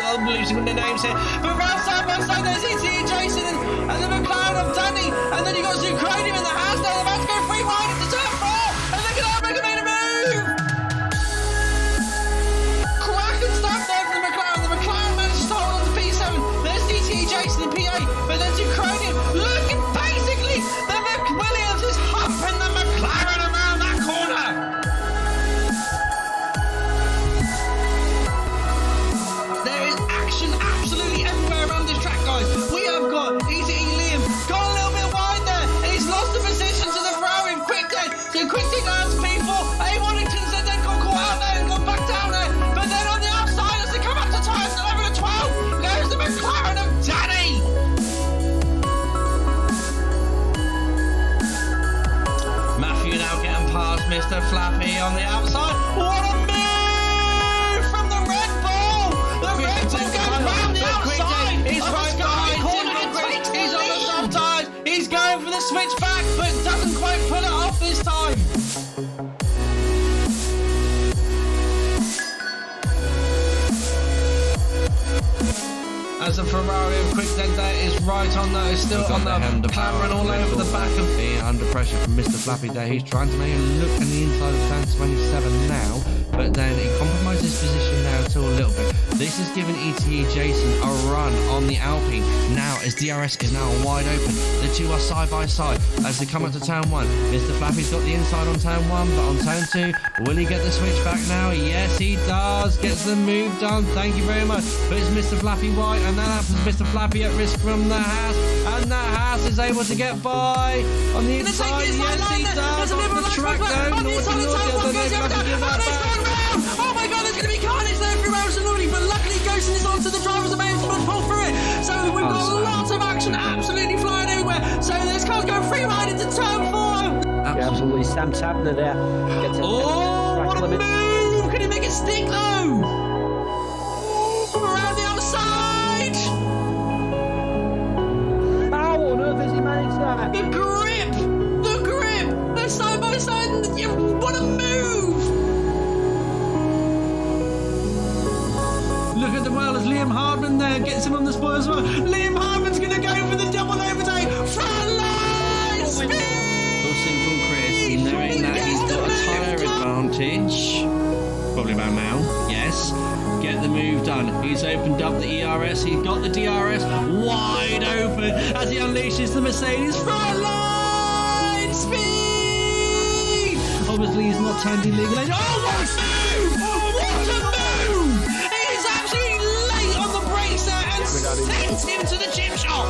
I'm losing the names here, but round side by side there's TIR Jason and the McLaren of Danny, and then you got Zucronium in the house. They're about to go free wide into turn 4, and look at that, Mega made a move. Cracking stuff there from the McLaren. The McLaren manages to hold on to P7. There's TIR Jason in P8, but then Zucronium looking basically the McWilliams is humping the McLaren around that corner. Absolutely everywhere around this track, guys. We have got Liam got a little bit wide there, and he's lost the position to the Ferrari in Quick Dead. So Quick Dead lands P4. A Wallington's then got caught out there and gone back down there. But then on the outside, as they come up to tyres at 11 and 12, goes the McLaren of Danny. Matthew now getting past Mr. Flappy on the outside. What a move from the Red Bull! The Red Bull goes round the outside. He's right behind him. He's on the soft tires. He's going for the switchback, but doesn't quite pull it off this time. As the Ferrari of Quick Dead there is right on there, is still on the clambering all over the back of being under pressure from Mr. Flappy there. He's trying to make a look on the inside of turn 27 now, but then he compromises his position now to a little bit. This has given TIR Jason a run on the Alpine. Now as DRS is now wide open, the two are side by side as they come up to turn 1. Mr. Flappy's got the inside on turn 1, but on turn 2, will he get the switch back now? Yes, he does. Gets the move done. Thank you very much. But it's Mr. Flappy white, and that happens Mr. Flappy at risk from the Haas, and the Haas is able to get by on the inside. Yes, he does. On the track though. Oh my god, there's going to be carnage there for Rouse and Lordy, but luckily Ghost is onto the driver's able to pull through it. So we've got lots of action absolutely flying everywhere. So this car's going free ride into turn 4. Absolutely, Sam Tabner there. Oh, what a move! Can he make it stick though? From around the outside! How on earth has he managed that? The grip! They're side by side, and what a move! Look at the well as Liam Hardman there gets him on the spot as well. Liam Hardman's going to go for the double overtake. Front line speed! Simple Chris, knowing that he's got a tyre advantage. Probably about now, yes. Get the move done. He's opened up the ERS. He's got the DRS wide open as he unleashes the Mercedes front line speed. Obviously, he's not turned illegal. Oh, what a move! What a move! He's actually late on the brakes there and sent him to the chip shop.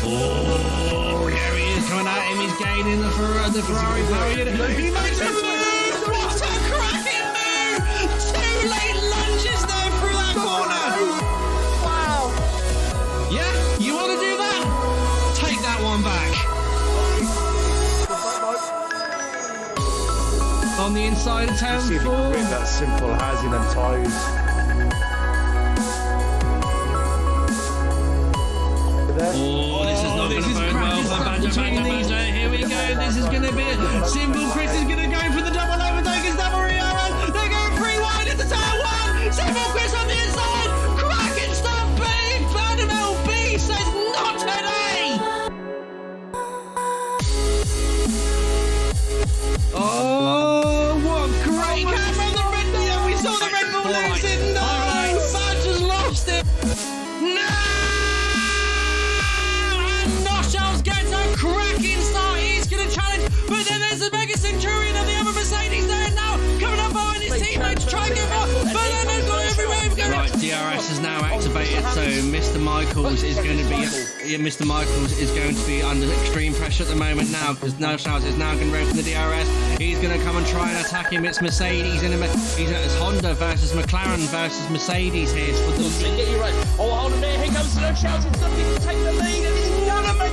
Oh, here he is coming at him. He's gaining the Ferrari power unit. He makes a move. What a cracking move! 2 late lunges there through that corner. Wow. Yeah, you want to do that? Take that one back. On the inside of turn 4. See if you can create that simple as in them tyres. Oh, this is not going to bode well for between these. Here we go. This is going to be it. Simple Chris is going to go for the double overtake. It's double ERS. They're going free wide into turn 1. Simple Chris on the inside. Cracking stuff. Big Bad LB says not today. Oh, what great camera on the Red Bull. Yeah, we saw the Red Bull lose it. No, Badge has lost it. No. Gets a cracking start. He's going to challenge, but then there's the Mega Centurion of the other Mercedes there now coming up behind his teammates to try and get more. But then they've got everywhere. DRS is now activated, so Mr. Michaels is going to be under extreme pressure at the moment now, because No Shouts is now going to open the DRS. He's going to come and try and attack him. It's Mercedes it's Honda versus McLaren versus Mercedes here for the lead. Get you right. Oh, hold on there. Here comes No Shouts. It's somebody to take the lead. And he's What a move!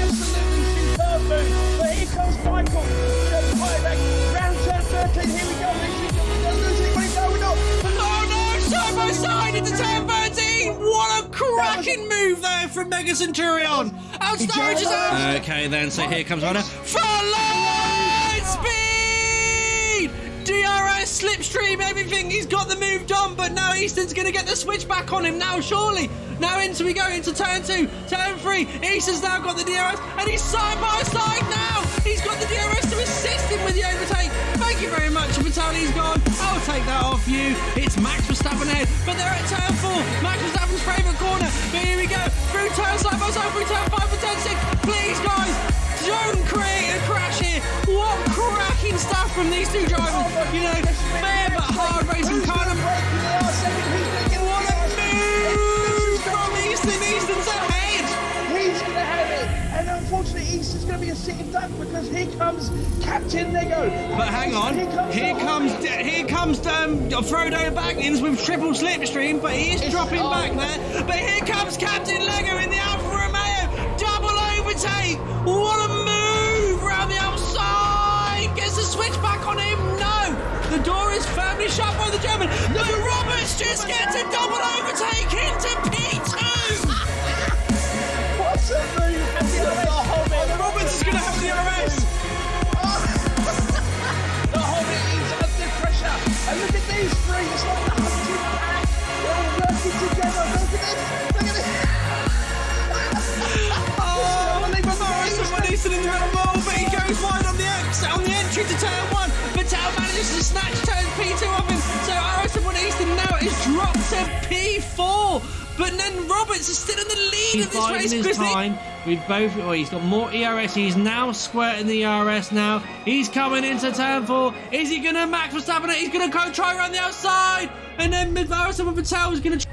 absolutely superb move. But here comes Michael. Round turn 13. Here we go. Oh no, side by side into turn 13! What a cracking move there from Mega Centurion! Outstarts his own! Okay then, so here comes Honda. Front speed! DRS, slipstream, everything, he's got the move done, but now Easton's going to get the switch back on him now, surely. Now we go into turn 2, turn 3. Easton's now got the DRS, and he's side by side now! He's got the DRS to assist him with the overtake. Thank you very much, Vitaly's gone. I'll take that off you. It's Max Verstappen ahead, but they're at turn 4. Max Verstappen's favourite corner. But here we go. Through turn side by side, through turn 5 and turn 6. Please, guys, don't create a crash here. What cracking stuff from these two drivers. You know, fair but hard racing kind of. What a move from Easton. Easton's ahead. He's going to have it. And unfortunately, Easton's going to be a sitting duck because here comes Captain Lego. But hang on, here comes Frodo Baggins with triple slipstream, but he is dropping back there. But here comes Captain Lego in the Alfa Romeo, double overtake. What a move round the outside! Gets the switch back on him. No, the door is firmly shut by the German. But Roberts just gets a double overtake into P2. What's a move? Roberts is going to have the DRS. The Hobbit is under pressure. And look at these three. It's like the hunting pack. They're all working together. Look at this. Look at this. Someone Easton in the Red Bull, but he goes wide on the exit, on the entry to turn 1. Vettel manages to snatch turn P2 off him. So someone Easton now is dropped to P4. But then Roberts is still in the lead of this race. He's he's got more ERS. He's now squirting the ERS now. He's coming into turn 4. Is he going to Max Verstappen it? He's going to go try around the outside. And then Vettel is going to...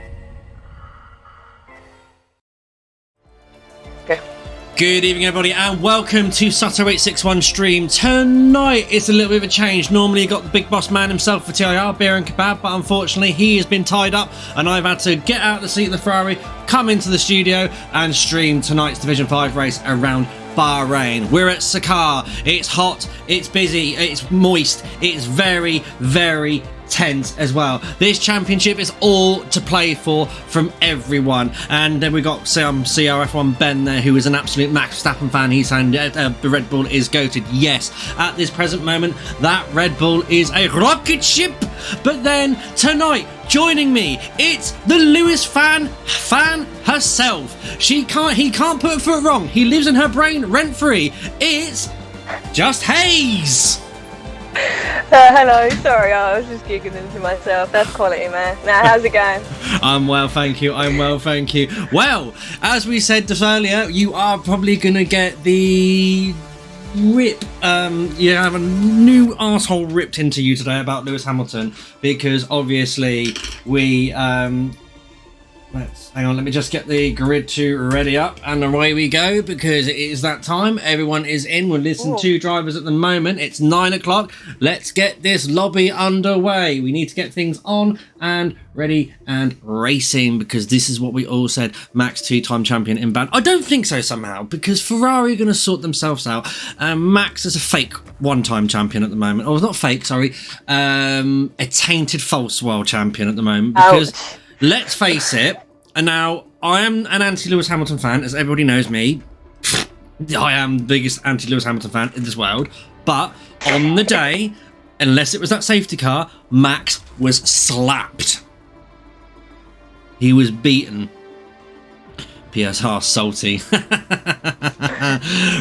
Good evening, everybody, and welcome to Sutter861 stream. Tonight, it's a little bit of a change. Normally, you've got the big boss man himself for TIR, Beer and Kebab, but unfortunately, he has been tied up, and I've had to get out of the seat of the Ferrari, come into the studio, and stream tonight's Division 5 race around Bahrain. We're at Sakar. It's hot, it's busy, it's moist, it's very, very tense as well. This championship is all to play for from everyone, and then we got some CRF1 Ben there, who is an absolute Max Verstappen fan. He's saying the Red Bull is goated. Yes, at this present moment, that Red Bull is a rocket ship. But then tonight, joining me, it's the Lewis fan herself. He can't put a foot wrong. He lives in her brain rent free. It's Just Hayes. Hello, sorry, I was just giggling to myself. That's quality, man. Now, how's it going? I'm well, thank you. Well, as we said just earlier, you are probably going to get the rip. You have a new asshole ripped into you today about Lewis Hamilton, because obviously we hang on, let me just get the grid 2 ready up, and away we go, because it is that time. Everyone is in. We're listening to drivers at the moment. It's 9 o'clock. Let's get this lobby underway. We need to get things on and ready and racing, because this is what we all said. Max 2-time champion inbound. I don't think so somehow, because Ferrari are going to sort themselves out. Max is a fake 1-time champion at the moment. Or not fake, sorry. A tainted false world champion at the moment, because let's face it, and now I am an anti-Lewis Hamilton fan, as everybody knows me. I am the biggest anti-Lewis Hamilton fan in this world. But on the day, unless it was that safety car, Max was slapped. He was beaten. PSR salty.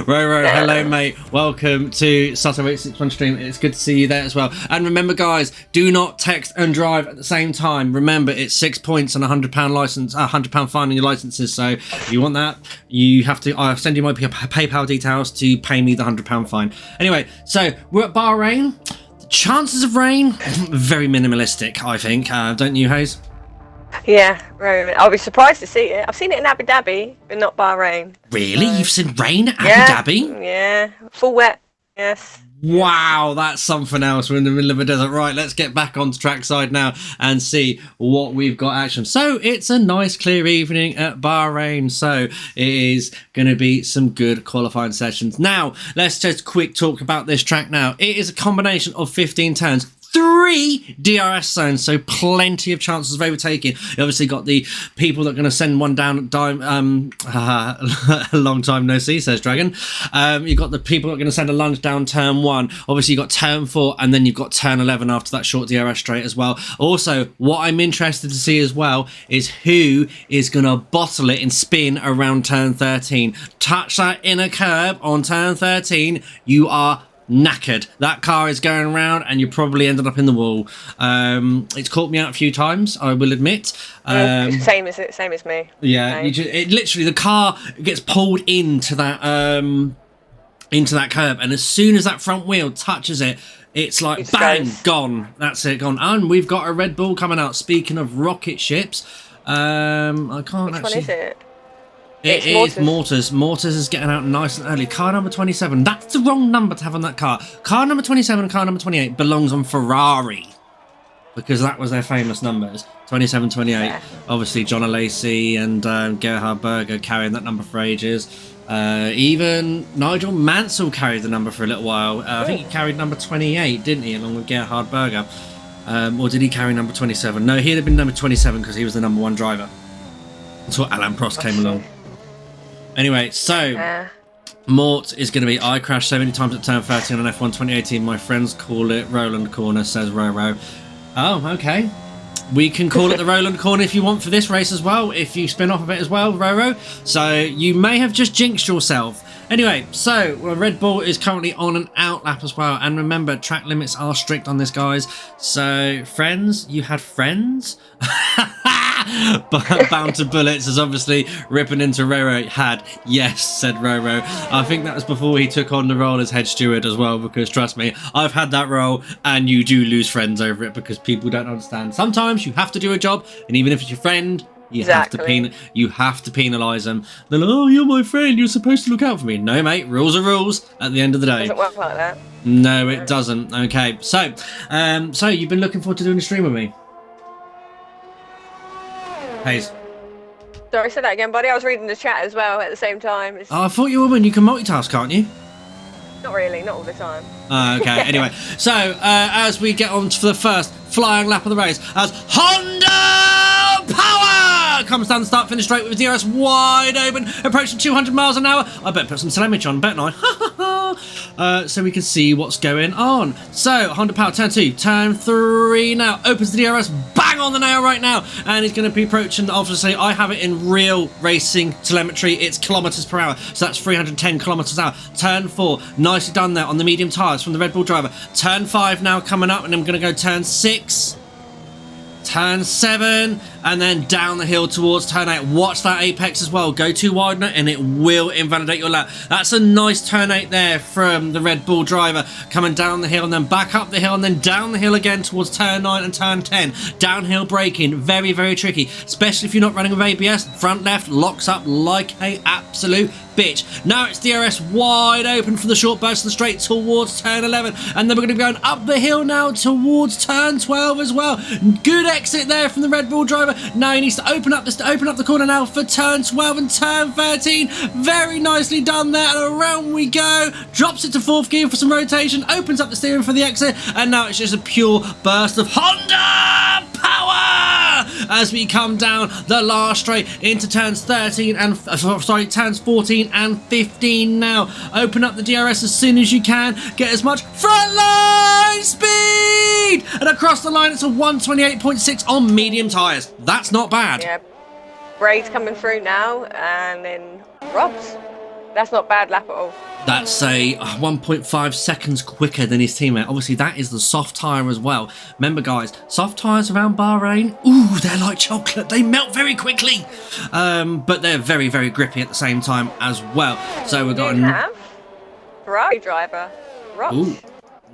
Roro, hello mate, welcome to Sutter861 stream. It's good to see you there as well. And remember guys, do not text and drive at the same time. Remember, it's 6 points and £100 license, £100 fine on your licenses. So if you want that, you have to, I'll send you my PayPal details to pay me the £100 fine. Anyway, so we're at Bahrain. The chances of rain, very minimalistic, I think. Don't you, Hayes? Yeah, very. I'll be surprised to see it. I've seen it in Abu Dhabi, but not Bahrain. Really? You've seen rain at Yeah, Abu Dhabi? yeah, full wet. Yes. Wow, that's something else. We're in the middle of a desert. Right, let's get back onto trackside now and see what we've got action. So it's a nice clear evening at Bahrain. So it is going to be some good qualifying sessions. Now, let's just quick talk about this track now. It is a combination of 15 turns. 3 DRS zones, so plenty of chances of overtaking. You obviously got the people that are going to send one down a long time no see, says Dragon. You've got the people that are going to send a lunge down turn 1. Obviously you've got turn 4 and then you've got turn 11 after that short DRS straight as well. Also, what I'm interested to see as well is who is going to bottle it and spin around turn 13. Touch that inner curb on turn 13, you are knackered. That car is going around and you probably ended up in the wall. It's caught me out a few times, I will admit. Same as me. Yeah, it literally, the car gets pulled into that curb, and as soon as that front wheel touches it, it's like It bang, goes. gone. That's it, gone. And we've got a Red Bull coming out. Speaking of rocket ships, I can't Which actually. one is it? It is Mortars. Mortars is getting out nice and early. Car number 27. That's the wrong number to have on that car. Car number 27 and car number 28 belongs on Ferrari, because that was their famous numbers. 27, 28. Yeah. Obviously, John Alesi and Gerhard Berger carrying that number for ages. Even Nigel Mansell carried the number for a little while. I think he carried number 28, didn't he, along with Gerhard Berger? Or did he carry number 27? No, he'd have been number 27 because he was the number 1 driver until Alain Prost came along. Anyway, so Mort is going to be, I crashed so many times at turn 13 on F1 2018, my friends call it Roland Corner, says Roro. Oh, okay. We can call it the Roland Corner if you want for this race as well, if you spin off of it as well, Roro. So you may have just jinxed yourself. Anyway, so Red Bull is currently on an out lap as well. And remember, track limits are strict on this, guys. So, friends, you had friends? Bound to Bullets is obviously ripping into Roro. Had, yes, said Roro. I think that was before he took on the role as head steward as well, because trust me, I've had that role and you do lose friends over it because people don't understand. Sometimes you have to do a job, and even if it's your friend, you have to penalise them. They're like, oh, you're my friend, you're supposed to look out for me. No, mate, rules are rules at the end of the day. Doesn't work like that. No, it doesn't. Okay, so you've been looking forward to doing a stream with me? Hayes. Sorry, say that again, buddy. I was reading the chat as well at the same time. It's Oh, I thought you were a woman. You can multitask, can't you? not really, not all the time. Okay, anyway. So, as we get on to the first flying lap of the race, as Honda Power comes down the start-finish straight with the DRS wide open, approaching 200 miles an hour. I better put some telemetry on, better I? So we can see what's going on. So, Honda Power, turn 2, turn 3 now. Opens the DRS, bang on the nail right now. And he's going to be approaching, obviously, I have it in real racing telemetry. It's kilometres per hour. So that's 310 kilometres an hour. Turn 4, nicely done there on the medium tyres from the Red Bull driver. Turn 5 now coming up, and I'm going to go turn 6. Turn 7, and then down the hill towards turn 8. Watch that apex as well. Go too wide now, and it will invalidate your lap. That's a nice turn 8 there from the Red Bull driver. Coming down the hill, and then back up the hill, and then down the hill again towards turn 9 and turn 10. Downhill braking, very, very tricky. Especially if you're not running with ABS. Front left locks up like a absolute bitch. Now it's DRS wide open for the short burst of the straight towards turn 11, and then we're going to be going up the hill now towards turn 12 as well. Good exit there from the Red Bull driver. Now he needs to open up the corner now for turn 12 and turn 13. Very nicely done there, and around we go. Drops it to 4th gear for some rotation, opens up the steering for the exit, and now it's just a pure burst of Honda Power as we come down the last straight into turns 13 and turns 14 and 15 now. Open up the DRS as soon as you can. Get as much front line speed, and across the line it's a 128.6 on medium tyres. That's not bad. Yeah. Braid's coming through now, and then Rob's. That's not bad lap at all. That's a 1.5 seconds quicker than his teammate. Obviously, that is the soft tyre as well. Remember, guys, soft tyres around Bahrain, ooh, they're like chocolate. They melt very quickly. But they're very, very grippy at the same time as well. So we've got Ferrari driver, Rob. Ooh.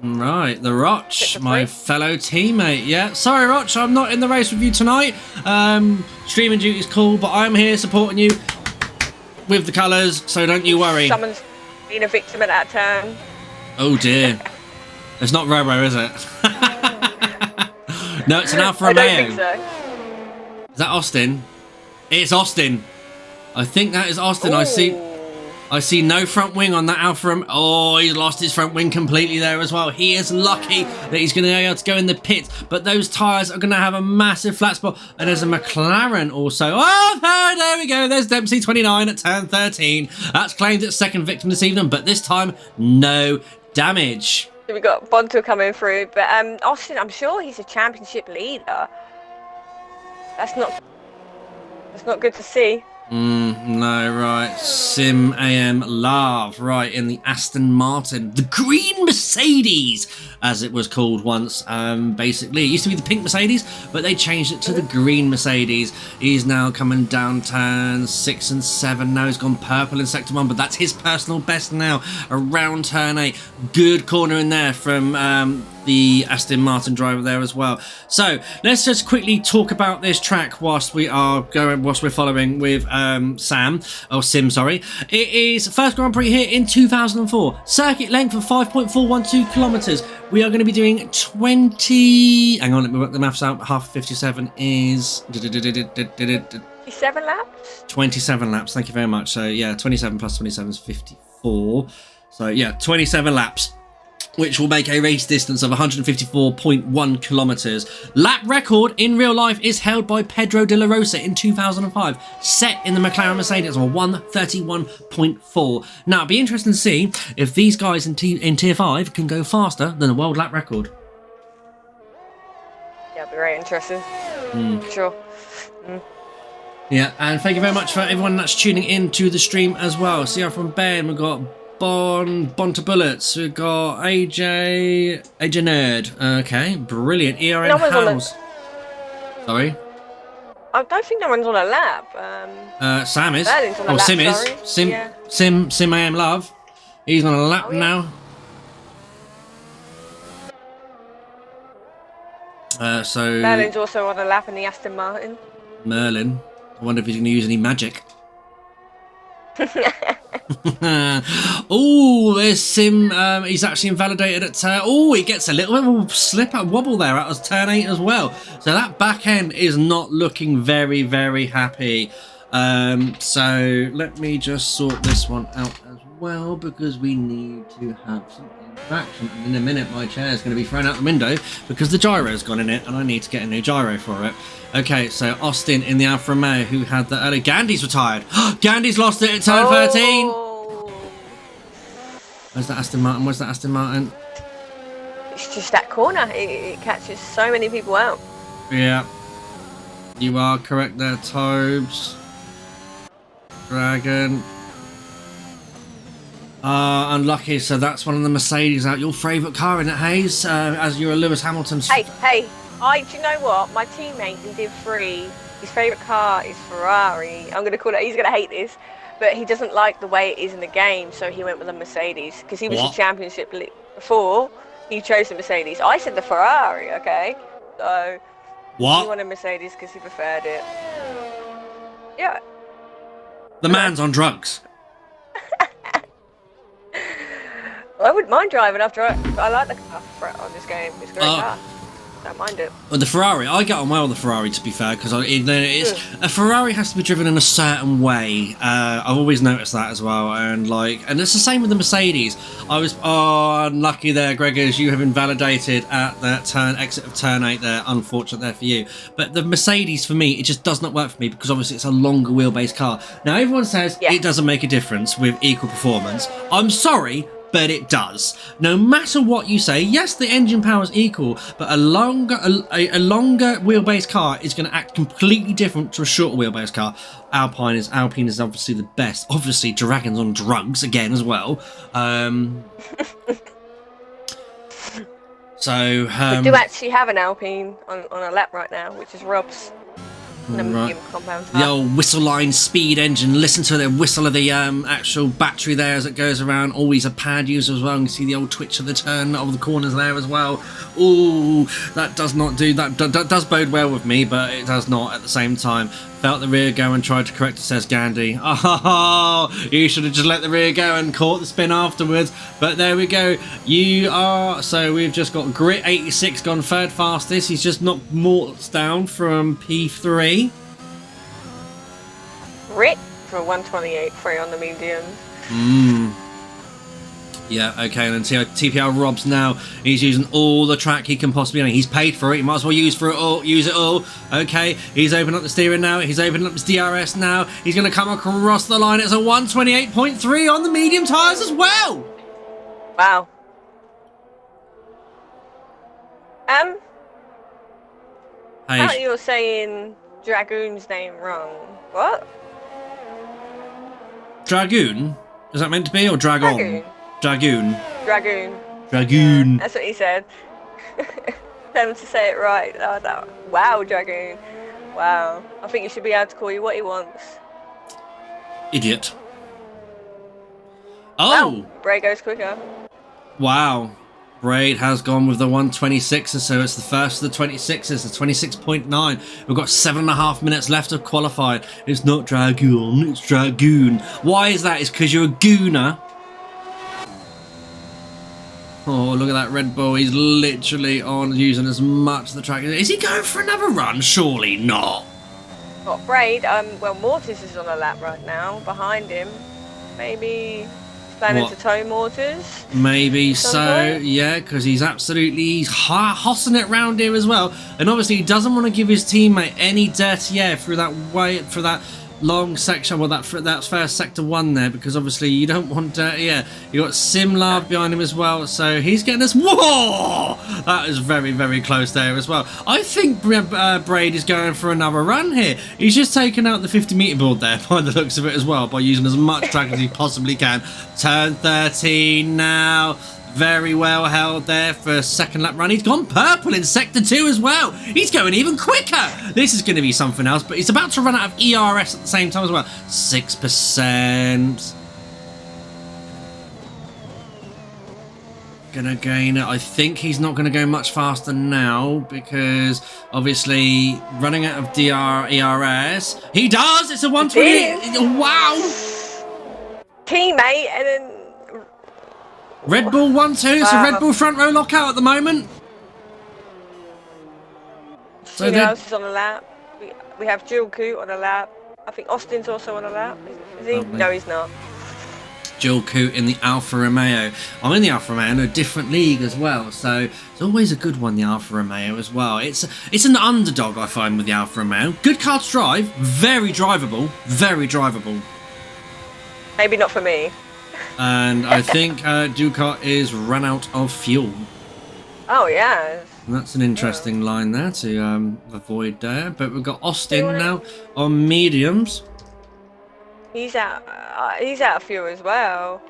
Right, the Roch, Fit for my free. fellow teammate. Yeah, sorry, Roch, I'm not in the race with you tonight. Streaming duty's cool, but I'm here supporting you with the colours, so don't you worry. Someone's been a victim at that turn. Oh dear. It's not Robo, is it? No, it's an Alfa I don't Romeo. think so. Is that Austin? It's Austin. I think that is Austin. I see no front wing on that Alfa Romeo. Oh, he's lost his front wing completely there as well. He is lucky that he's going to be able to go in the pit, but those tyres are going to have a massive flat spot. And there's a McLaren also. Oh, there we go. There's Dempsey 29 at turn 13. That's claimed its second victim this evening, but this time, no damage. So we got Bonto coming through, but Austin, I'm sure he's a championship leader. That's not good to see. No, right. Sim AM Love, right, in the Aston Martin. The green Mercedes, as it was called once, basically. It used to be the pink Mercedes, but they changed it to the green Mercedes. He's now coming down turn 6 and 7. Now he's gone purple in sector 1, but that's his personal best now, around turn 8. Good corner in there from the Aston Martin driver there as well. So let's just quickly talk about this track whilst we're following with Sim, sorry. It is first Grand Prix here in 2004. Circuit length of 5.412 kilometers. We are going to be doing 20. Hang on, let me work the maths out. Half 57 is 7 laps. 27 laps. Thank you very much. So yeah, 27 plus 27 is 54. So yeah, 27 laps, which will make a race distance of 154.1 kilometers. Lap record in real life is held by Pedro de la Rosa in 2005, set in the McLaren Mercedes on 131.4. Now, it'd be interesting to see if these guys in Tier 5 can go faster than the world lap record. Yeah, it'll be very interesting. Sure. Yeah, and thank you very much for everyone that's tuning in to the stream as well. See you from Ben, we've got Bon to Bullets, we've got AJ Nerd. Okay, brilliant. ERN No one's on House. Sorry? I don't think no one's on a lap. Sam is. Berlin's on a Oh, lap, Sim is. sorry. Yeah. Sim AM Love. He's on a lap now. So Berlin's also on a lap in the Aston Martin. Merlin. I wonder if he's going to use any magic. Oh, there's Sim. He's actually invalidated at turn. Oh, he gets a little bit of a slip up wobble there out of turn 8 as well. So that back end is not looking very, very happy. So let me just sort this one out as well, because we need to have some interaction. And in a minute, my chair is going to be thrown out the window because the gyro's gone in it, and I need to get a new gyro for it. Okay, so Austin in the Alfa Romeo, who had the early. Gandy's retired. Gandy's lost it at turn 13. Where's that Aston Martin? Where's that Aston Martin? It's just that corner. It catches so many people out. Yeah. You are correct there, Tobes. Dragon. Unlucky, so that's one of the Mercedes out. Your favourite car in it, Hayes, as you're a Lewis Hamilton's. Hey, do you know what? My teammate in Div 3, his favourite car is Ferrari. I'm going to call it, he's going to hate this, but he doesn't like the way it is in the game, so he went with a Mercedes. Because he was the championship before, he chose the Mercedes. I said the Ferrari, okay? So, he wanted Mercedes because he preferred it. Yeah. The man's on drugs. I wouldn't mind driving after I like the car on this game. It's a great car. Don't mind it. Well, the Ferrari, I get on well with the Ferrari, to be fair, because a Ferrari has to be driven in a certain way. I've always noticed that as well, and it's the same with the Mercedes. I was unlucky there, Gregors. You have invalidated at that exit of turn 8 there. Unfortunate there for you. But the Mercedes, for me, it just does not work for me because obviously it's a longer wheelbase car. Now everyone says it doesn't make a difference with equal performance. I'm sorry, but it does. No matter what you say, yes, the engine power is equal, but a longer wheelbase car is going to act completely different to a shorter wheelbase car. Alpine is obviously the best. Obviously, Dragon's on drugs again as well. We do actually have an Alpine on a lap right now, which is Rob's. And a Right. medium compound The tyre. old whistle line speed engine. Listen to the whistle of the actual battery there as it goes around. Always a pad user as well. You can see the old twitch of the turn of the corners there as well. Ooh, that does not do that. Does bode well with me, but it does not at the same time. Felt the rear go and tried to correct it, says Gandhi. Oh, you should have just let the rear go and caught the spin afterwards. But there we go. So we've just got Grit 86 gone third fastest. He's just knocked Mort's down from P3. Rick for a 128.3 on the mediums. Yeah, okay, and then TPR Rob's now. He's using all the track he can possibly. He's paid for it. He might as well use it all. Okay, he's opening up the steering now. He's opening up his DRS now. He's going to come across the line. It's a 128.3 on the medium tyres as well. Wow. How Hey, you're saying Dragoon's name wrong? What? Dragoon? Is that meant to be or Dragon? Dragoon. Dragoon. Dragoon. Dragoon. That's what he said. Tell him to say it right. Oh, no. Wow, Dragoon. Wow. I think you should be able to call you what he wants. Idiot. Oh! Wow. Bray goes quicker. Wow. Braid has gone with the 126s, so it's the first of the 26s, the 26.9. We've got 7.5 minutes left of qualifying. It's not Dragoon, it's Dragoon. Why is that? It's because you're a gooner. Oh, look at that Red Bull. He's literally on using as much of the track. Is he going for another run? Surely not. Got Braid. Well, Mortis is on a lap right now, behind him. Maybe he's planning to tow Mortis. Maybe some so, point? yeah, because he's hossing it round here as well. And obviously he doesn't want to give his teammate any dirty air through that long section, well, that first sector 1 there, because obviously you don't want dirty air. You got Simlav behind him as well, so he's getting us. Whoa! That is very, very close there as well. I think Braid is going for another run here. He's just taken out the 50-meter board there by the looks of it as well, by using as much track as he possibly can. Turn 13 now. Very well held there for a second lap run. He's gone purple in sector 2 as well. He's going even quicker. This is going to be something else, but he's about to run out of ERS at the same time as well. 6%. Gonna gain it. I think he's not going to go much faster now because obviously running out of ERS. He does. It's a 128. Wow. Teammate, and then Red Bull 1-2. It's a Red Bull front row lockout at the moment. So else is on a lap. We have Jill Coot on a lap. I think Austin's also on a lap. Is he? Lovely. No, he's not. Jill Coot in the Alfa Romeo. I'm in the Alfa Romeo in a different league as well, so it's always a good one, the Alfa Romeo as well. It's an underdog, I find, with the Alfa Romeo. Good car to drive, very drivable, very drivable. Maybe not for me. And I think Ducati is run out of fuel. Oh yeah. And that's an interesting line there to avoid there. But we've got Austin now on mediums. He's out of fuel as well.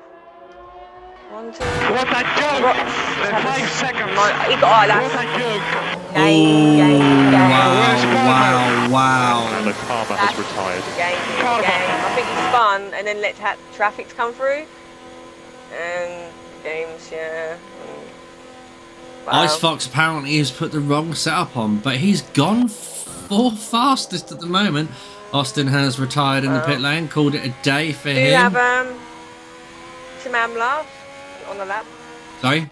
1, 2. What a joke! They're 5 seconds. He got What a joke! game. Wow. And the karma has retired. Game. I think he spun and then let traffic come through. And games, yeah. Wow. Ice Fox apparently has put the wrong setup on, but he's gone for fastest at the moment. Austin has retired in the pit lane, called it a day for him. Do you have Simam Love on the lap? Sorry?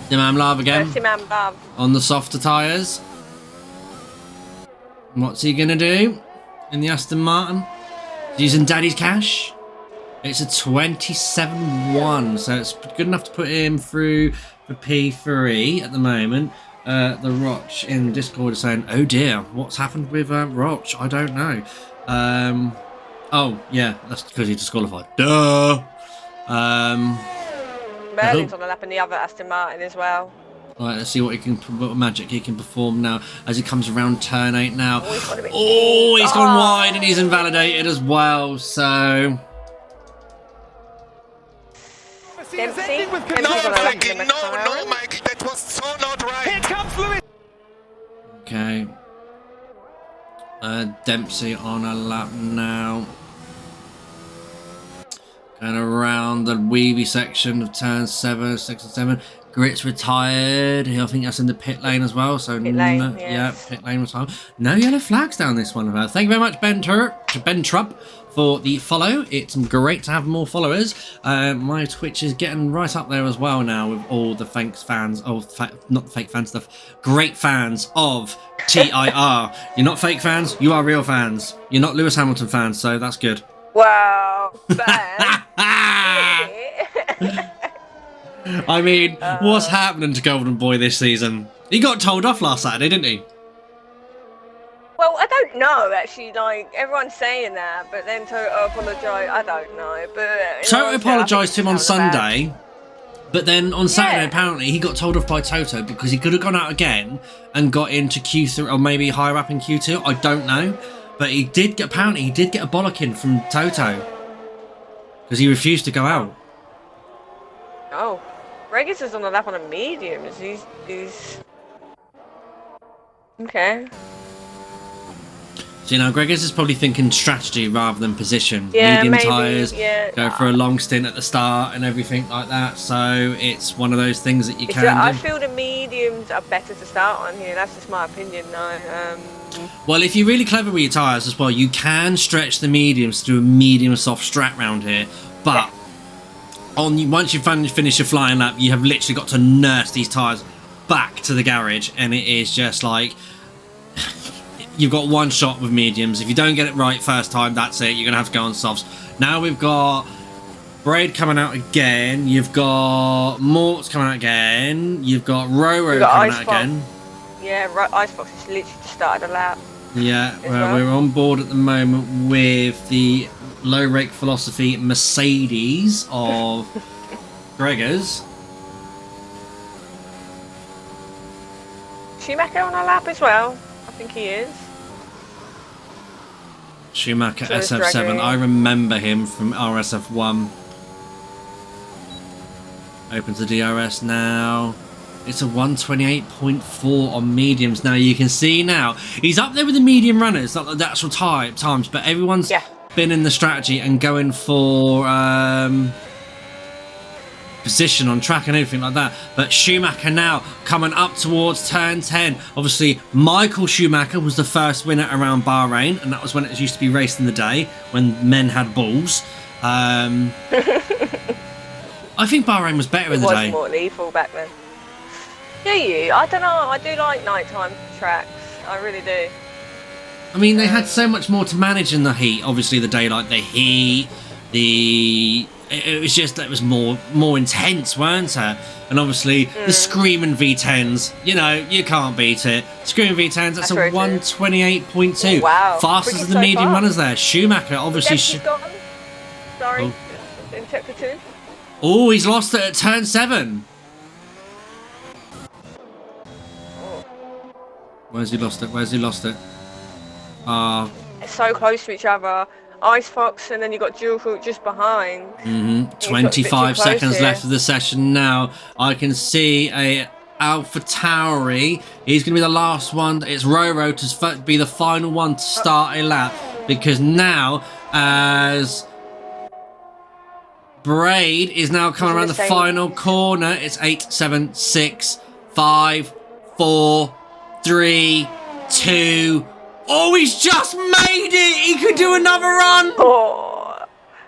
Simam Love again? Simam Love. On the softer tyres. What's he going to do in the Aston Martin? He's using Daddy's cash. It's a 27.1, so it's good enough to put him through for P3 at the moment. The Roch in Discord is saying, oh dear, what's happened with Roch? I don't know. Oh, yeah, that's because he's disqualified. Duh! Merlin's on the lap in the other Aston Martin as well. Alright, let's see what magic he can perform now as he comes around turn 8 now. Oh, He's gone wide and he's invalidated as well, so... Dempsey? No, Frankie, no, Mike, that was so not right. Here comes Lewis. Okay. Dempsey on a lap now. Going around the weavy section of turns 7, 6 and 7. Grit's retired. I think that's in the pit lane as well. So Pit lane, yeah, yes. pit lane retired. No yellow flags down this one. Thank you very much, Ben Trump, for the follow. It's great to have more followers. My Twitch is getting right up there as well now with all the fans. Oh, not fake fan stuff. Great fans of TIR. You're not fake fans. You are real fans. You're not Lewis Hamilton fans. So that's good. Wow, bad. I mean, what's happening to Golden Boy this season? He got told off last Saturday, didn't he? Well, I don't know, actually. Like, everyone's saying that, but then Toto apologised. I don't know, but... Toto apologised to him on Sunday, but then on Saturday, apparently, he got told off by Toto because he could have gone out again and got into Q3, or maybe higher up in Q2. I don't know. But he did get, apparently, he did get a bollocking from Toto because he refused to go out. Oh. Regis is on the lap on a medium. He's... Okay. So, you know, Gregors is probably thinking strategy rather than position. Yeah, medium maybe, tyres, yeah. go for a long stint at the start and everything like that. So it's one of those things that you can I do. feel the mediums are better to start on here. That's just my opinion, though. Well, if you're really clever with your tyres as well, you can stretch the mediums to do a medium soft strat round here. But once you've finished your flying lap, you have literally got to nurse these tyres back to the garage. And it is just like... You've got one shot with mediums. If you don't get it right first time, that's it. You're going to have to go on softs. Now we've got Braid coming out again. You've got Mort's coming out again. You've got Roro coming out again. Yeah, Icebox has literally just started a lap. Yeah, well, we're on board at the moment with the low rake philosophy Mercedes of Gregors. Schumacher on a lap as well. I think he is. Schumacher So SF7. I remember him from RSF1. Open to DRS now. It's a 128.4 on mediums. Now you can see now he's up there with the medium runners, not the actual times, but everyone's been in the strategy and going for position on track and everything like that. But Schumacher now coming up towards turn 10. Obviously, Michael Schumacher was the first winner around Bahrain, and that was when it used to be raced in the day when men had balls. I think Bahrain was better in the day. It was more lethal back then. Do you? I don't know. I do like nighttime tracks. I really do. I mean, they had so much more to manage in the heat. Obviously, the daylight, the heat, it was just, it was more intense, weren't it? And obviously, the screaming V10s, you know, you can't beat it. Screaming V10s, that's a 128.2. Oh, wow. Fastest of the medium runners there. Schumacher, obviously. Sorry, in chapter 2. Oh, he's lost it at turn 7. Where's he lost it? Where's he lost it? It's so close to each other. Ice Fox, and then you got Dual Hook just behind. 25 seconds left of the session now. I can see a Alpha Tauri. He's going to be the last one. It's Roro to be the final one to start a lap, because now as Braid is now coming around the final corner. It's 8, 7, 6, 5, 4, 3, 2. Oh, he's just made it! He could do another run! Oh,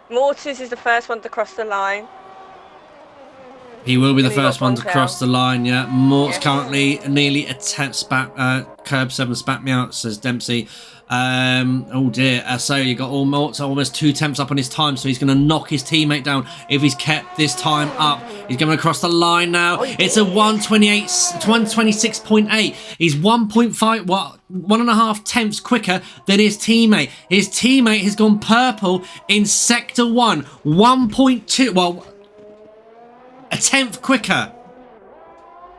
Mortis is the first one to cross the line. He will be the first one to cross the line, yeah. Mort's currently nearly a curb 7 spat me out, says Dempsey. Oh dear. So you got Mort's almost 2 tenths up on his time, so he's going to knock his teammate down if he's kept this time up. He's going across the line now. It's a 126.8. He's 1.5 tenths quicker than his teammate. His teammate has gone purple in sector 1. 1.2. Well, a tenth quicker.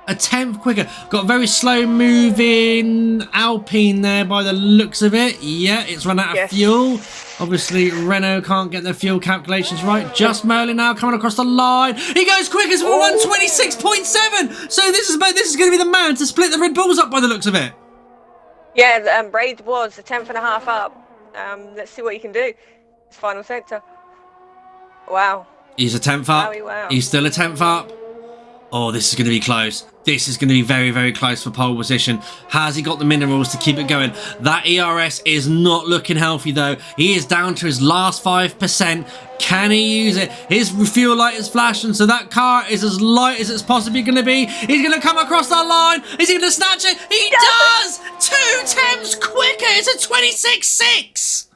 A tenth quicker. Got a very slow moving Alpine there by the looks of it. Yeah, it's run out of fuel. Obviously, Renault can't get their fuel calculations right. Just Merlin now coming across the line. He goes quick as 126.7. So this is going to be the man to split the Red Bulls up by the looks of it. Yeah, Braid was a 10th and a half up. Let's see what he can do. His final sector. Wow. He's a 10th up. Wow. He's still a 10th up. Oh, this is going to be close. This is going to be very, very close for pole position. Has he got the minerals to keep it going? That ERS is not looking healthy, though. He is down to his last 5%. Can he use it? His fuel light is flashing, so that car is as light as it's possibly going to be. He's going to come across that line. Is he going to snatch it? He does! 2 tenths quicker. It's a 26.6.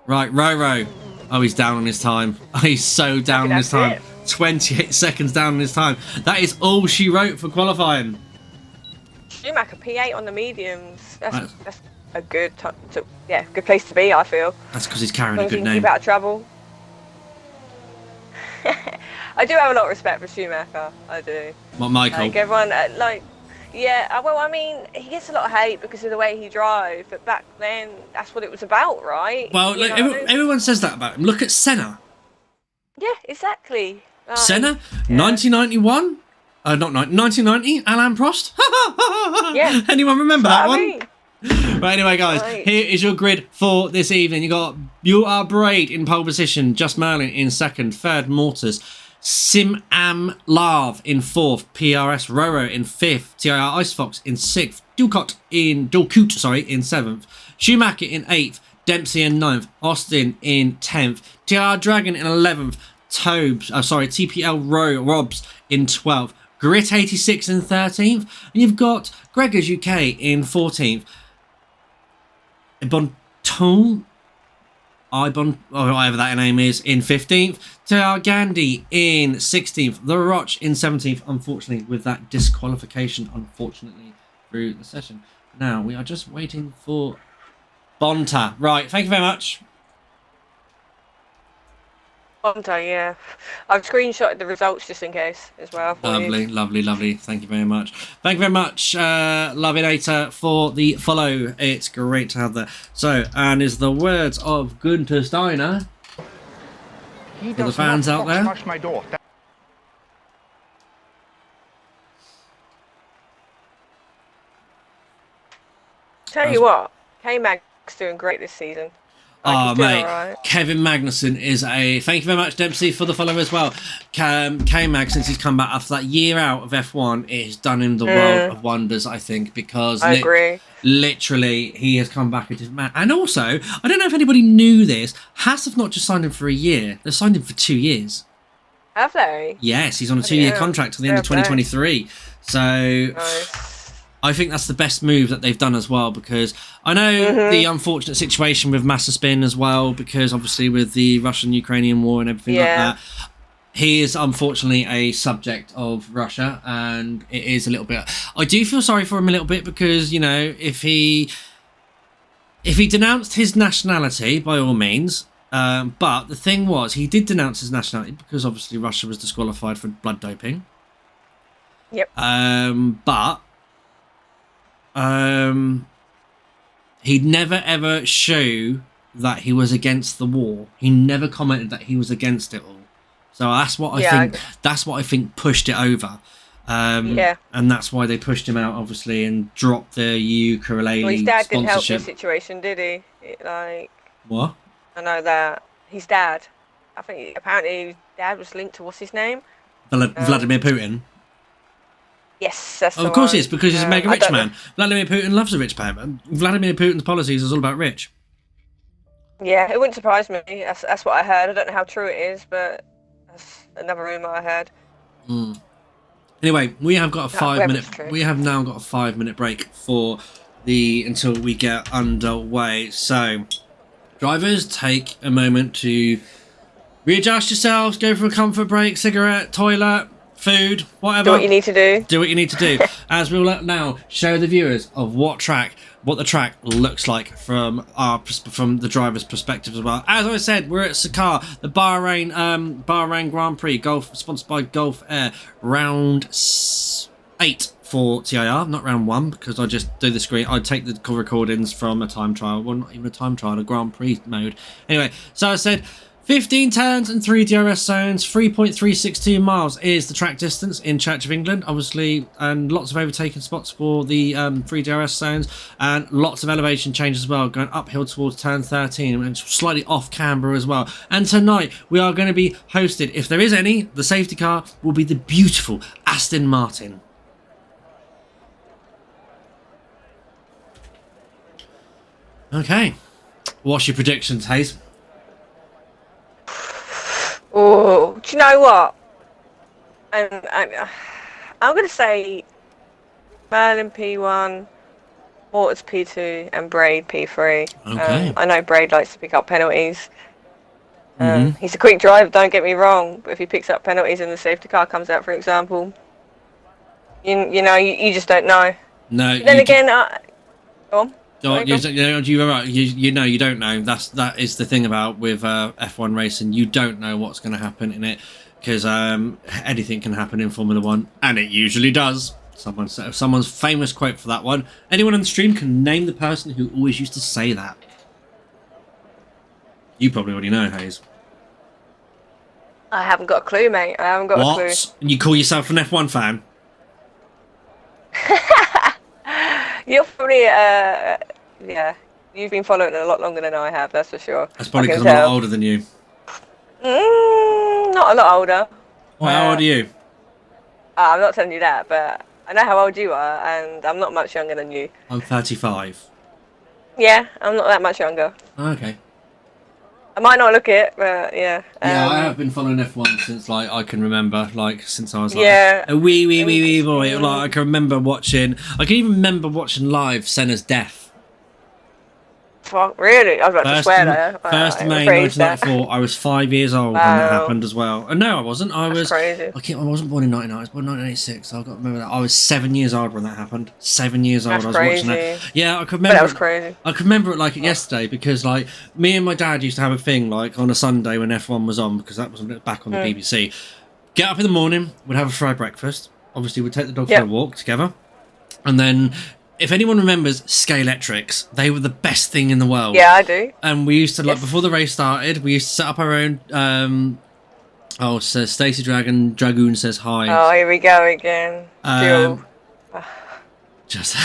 Right, Roro. Oh, he's down on his time. He's so down on his time. 28 seconds down on his time. That is all she wrote for qualifying. Schumacher P8 on the mediums. That's a good good place to be, I feel. That's because he's carrying a good Keep name. out of trouble. I do have a lot of respect for Schumacher. I do. What, Michael? Like everyone, well, I mean, he gets a lot of hate because of the way he drives, but back then, that's what it was about, right? Well, look, everyone says that about him. Look at Senna. Yeah, exactly. Senna, 1991? Not 1990, Alain Prost? Yeah. Anyone remember that one? mean. Right, anyway, guys, here is your grid for this evening. You are Braid in pole position, Just Merlin in second, third Mortars, Sim Am Lav in fourth, PRS Roro in fifth, TIR Icefox in sixth, Dulcoot in seventh, Schumacher in eighth, Dempsey in ninth, Austin in 10th, TIR Dragon in 11th, TPL Robs in 12th, Grit 86 in 13th, and you've got Gregor's UK in 14th, whatever that name is, in 15th, TIR Gandhi in 16th, The Roch in 17th, unfortunately with that disqualification, through the session. Now we are just waiting for Bonta. Right, thank you very much. Bonta, yeah. I've screenshotted the results just in case as well. For Lovely, you. lovely. Thank you very much. Thank you very much, Lovinator, for the follow. It's great to have that. So, and is the words of Gunther Steiner for the fans out there. Smash my door. Tell you what, K-Mag's doing great this season. Oh, mate. Right. Kevin Magnussen is a... Thank you very much, Dempsey, for the follow as well. K-Mag, since he's come back after that year out of F1, it has done him the world of wonders, I think, because... I agree. Literally, he has come back a different man. And also, I don't know if anybody knew this, Haas have not just signed him for a year, they've signed him for 2 years. Have they? Yes, he's on a 2-year contract till the end of 2023. So... Nice. I think that's the best move that they've done as well, because I know the unfortunate situation with Mazepin as well, because obviously with the Russian-Ukrainian war and everything like that, he is unfortunately a subject of Russia, and it is a little bit... I do feel sorry for him a little bit because, you know, if he denounced his nationality, by all means, but the thing was, he did denounce his nationality because obviously Russia was disqualified for blood doping. Yep. But he'd never ever show that he was against the war. He never commented that he was against it all. So that's what I think. That's what I think pushed it over. And that's why they pushed him out, obviously, and dropped the ukulele Well, his dad sponsorship. didn't help the situation, did he? What? I know that. His dad. I think apparently his dad was linked to what's his name? Vladimir Putin. Yes, that's Of course he is, because he's a mega rich man. Vladimir Putin loves a rich man. Vladimir Putin's policies is all about rich. Yeah, it wouldn't surprise me. That's what I heard. I don't know how true it is, but that's another rumour I heard. Anyway, we have got a 5 minute. We have now got a 5 minute break until we get underway. So, drivers, take a moment to readjust yourselves, go for a comfort break, cigarette, toilet, food, whatever. Do what you need to do. Do what you need to do. As we'll now show the viewers of what the track looks like from the driver's perspective as well. As I said, we're at Sakar, the Bahrain Grand Prix, sponsored by Gulf Air, round 8 for TIR, not round 1, because I just do the screen. I take the call recordings from a time trial. Well, not even a time trial, a Grand Prix mode. Anyway, so I said, 15 turns and 3 DRS zones, 3.362 miles is the track distance in Church of England, obviously, and lots of overtaking spots for the 3 DRS zones, and lots of elevation change as well, going uphill towards turn 13 and slightly off camber as well. And tonight we are going to be hosted, if there is any, the safety car will be the beautiful Aston Martin. Okay, what's your predictions, Hayes? Oh, do you know what? I'm going to say Merlin P1, Waters P2, and Braid P3. Okay. I know Braid likes to pick up penalties. He's a quick driver, don't get me wrong, but if he picks up penalties and the safety car comes out, for example, you know, you just don't know. No. Then again, go on. You know, you don't know. That is the thing about with F1 racing. You don't know what's going to happen in it, because anything can happen in Formula 1, and it usually does. Someone's famous quote for that one. Anyone on the stream can name the person who always used to say that. You probably already know, Hayes. I haven't got a clue, mate. I haven't got a clue. And you call yourself an F1 fan? You're probably, yeah, you've been following it a lot longer than I have, that's for sure. That's probably because I'm a lot older than you. Not a lot older. Well, how old are you? I'm not telling you that, but I know how old you are, and I'm not much younger than you. I'm 35. Yeah, I'm not that much younger. Okay. I might not look it, but yeah. Yeah, I have been following F1 since like I can remember, like since I was like Yeah. a wee boy. Like I can remember watching. I can even remember watching live Senna's death. Fuck, really? I was about to swear there. 1st of May 1994. I was 5 years old when that happened as well. No, I wasn't. That's crazy. I wasn't born in 1999. I was born in 1986. So I got to remember that. I was 7 years old when that happened. 7 years old. That's I was crazy. watching it. Yeah, I could remember. That was crazy. I could remember it like yesterday, because like me and my dad used to have a thing like on a Sunday when F1 was on, because that was back on the BBC. Get up in the morning, we'd have a fried breakfast. Obviously, we'd take the dog for a walk together, and then. If anyone remembers Scalextrics, they were the best thing in the world. Yeah, I do. And we used to, like, before the race started, we used to set up our own, so Stacey Dragoon says hi. Oh, here we go again. Just...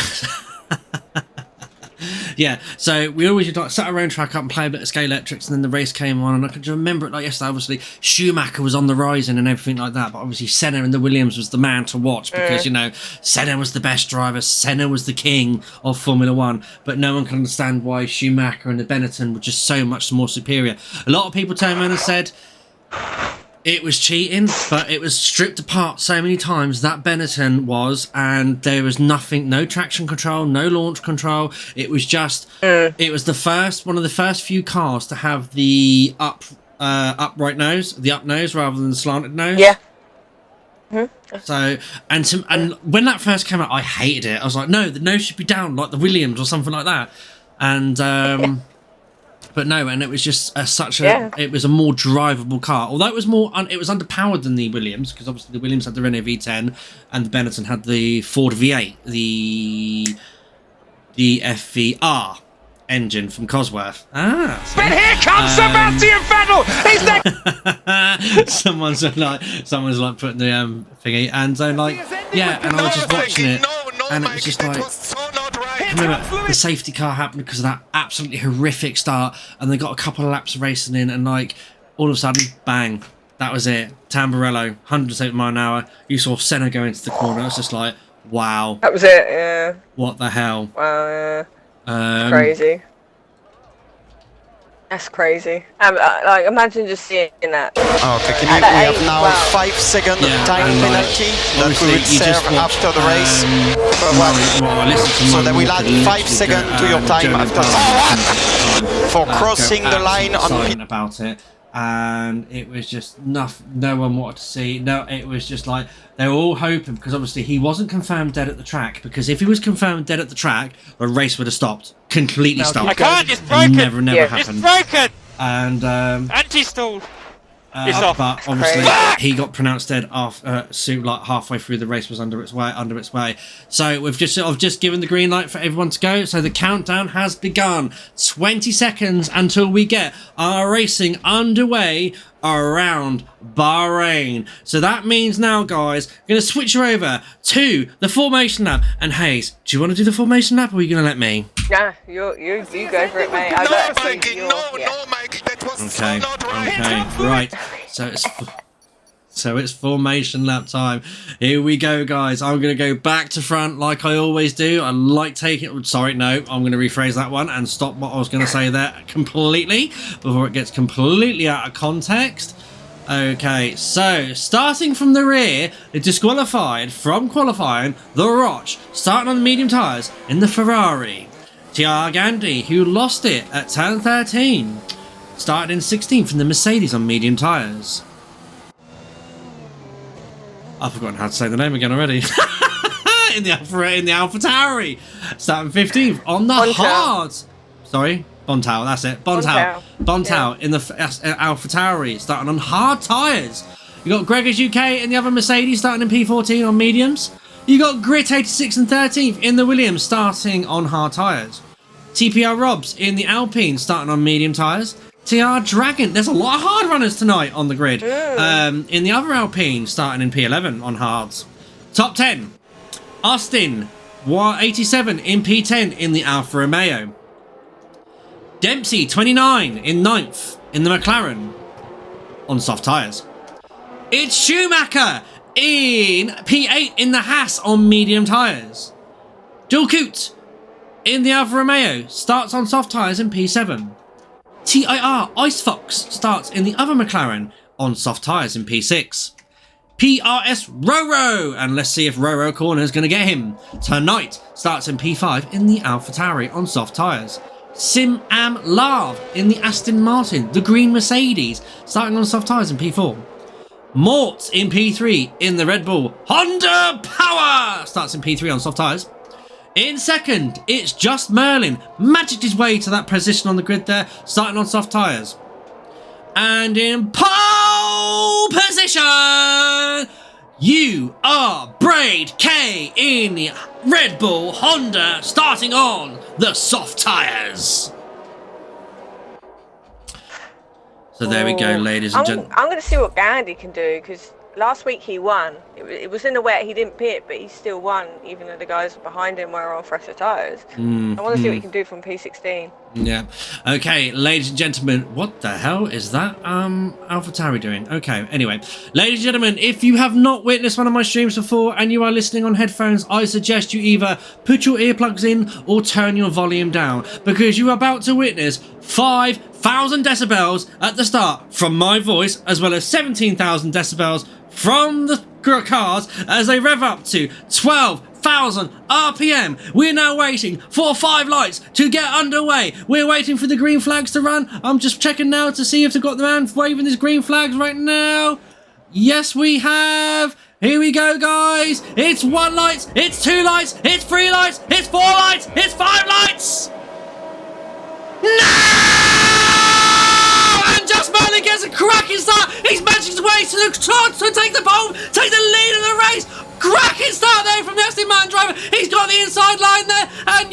Yeah, so we always used to like, set our own track up and play a bit of Scalextrics, and then the race came on, and I can remember it like yesterday. Obviously, Schumacher was on the rising and everything like that, but obviously Senna and the Williams was the man to watch, because, you know, Senna was the best driver, Senna was the king of Formula 1, but no one can understand why Schumacher and the Benetton were just so much more superior. A lot of people turned around and said it was cheating, but it was stripped apart so many times, that Benetton was, and there was nothing, no traction control, no launch control. It was just, it was one of the first few cars to have the upright nose, the up nose rather than the slanted nose. Yeah. So, and when that first came out, I hated it. I was like, no, the nose should be down like the Williams or something like that. And, but no, and it was just it was a more drivable car. Although it was it was underpowered than the Williams, because obviously the Williams had the Renault V10 and the Benetton had the Ford V8, the FVR engine from Cosworth. But here comes Sebastian Vettel! He's next! someone's like putting the thingy, and so like, yeah, and I was just watching it, and it was just like, I remember the safety car happened because of that absolutely horrific start, and they got a couple of laps of racing in, and like all of a sudden, bang, that was it. Tamburello, 107 mile an hour. You saw Senna go into the corner. It was just like, wow. That was it, yeah. What the hell? Wow, yeah. Crazy. That's crazy. Like, imagine just seeing that. Okay, we have now 5 second time penalty that we will serve after the race. So that will add 5 seconds to your time after for crossing the line on about it. And it was just no one wanted to see. No, it was just like they were all hoping, because obviously he wasn't confirmed dead at the track, because if he was confirmed dead at the track, the race would have stopped, completely stopped. I can't, it's broken. Never happened. It's broken. And Anti-stall. off. But obviously he got pronounced dead after like halfway through the race was under its way. So we've just given the green light for everyone to go. So the countdown has begun. 20 seconds until we get our racing underway around Bahrain. So that means now, guys, we're going to switch her over to the formation lap. And Hayes, do you want to do the formation lap, or are you going to let me? Nah, you go for it, mate. No, thinking, no, Mike, that was Okay, not right. okay, right. So it's formation lap time. Here we go, guys. I'm going to go back to front like I always do. I like taking... Sorry, no. I'm going to rephrase that one and stop what I was going to say there completely before it gets completely out of context. Okay, so starting from the rear, the disqualified from qualifying, the Roch, starting on the medium tyres in the Ferrari. TIR Gandhi, who lost it at turn 13, started in 16th from the Mercedes on medium tyres. I've forgotten how to say the name again already. in the Alpha Tauri, starting 15th on the hard. Sorry, Bontau. That's it. Bontau in the Alpha Tauri, starting on hard tyres. You got Gregor's UK in the other Mercedes, starting in P14 on mediums. You got Grit 86th and 13th in the Williams, starting on hard tyres. TPR Robs in the Alpine, starting on medium tyres. TR Dragon, there's a lot of hard runners tonight on the grid. In the other Alpine, starting in P11 on hards. Top 10, Austin, 87 in P10 in the Alfa Romeo. Dempsey, 29 in 9th in the McLaren on soft tyres. It's Schumacher in P8 in the Haas on medium tyres. Dulcoot in the Alfa Romeo starts on soft tyres in P7. TIR Ice Fox starts in the other McLaren on soft tyres in P6. PRS Roro, and let's see if Roro Corner is going to get him. Tonight starts in P5 in the Alpha Tauri on soft tyres. Sim Am Lav in the Aston Martin, the green Mercedes, starting on soft tyres in P4. Mort in P3 in the Red Bull Honda Power, starts in P3 on soft tyres. In second, it's Just Merlin, magicked his way to that position on the grid there, starting on soft tyres. And in pole position, you are Braid K in the Red Bull Honda, starting on the soft tyres. So there we go, ladies and gentlemen. I'm going to see what Gandhi can do, because last week he won. It was in the wet, he didn't pit, but he still won, even though the guys behind him were on fresher tyres. I want to see what he can do from P16. Yeah. Okay, ladies and gentlemen, what the hell is that AlphaTauri doing? Okay, anyway, ladies and gentlemen, if you have not witnessed one of my streams before and you are listening on headphones, I suggest you either put your earplugs in or turn your volume down, because you are about to witness 5,000 decibels at the start from my voice, as well as 17,000 decibels from the cars as they rev up to 12,000 RPM. We're now waiting for 5 lights to get underway. We're waiting for the green flags to run. I'm just checking now to see if they've got the man waving his green flags right now. Yes, we have. Here we go, guys. It's 1 light, it's 2 lights, it's 3 lights, it's 4 lights, it's 5 lights. No! And Just Merlin gets a cracking start. He's managed his way to the top to take the pole, take the lead of the race. Cracking start there from the Aston Martin driver. He's got the inside line there, and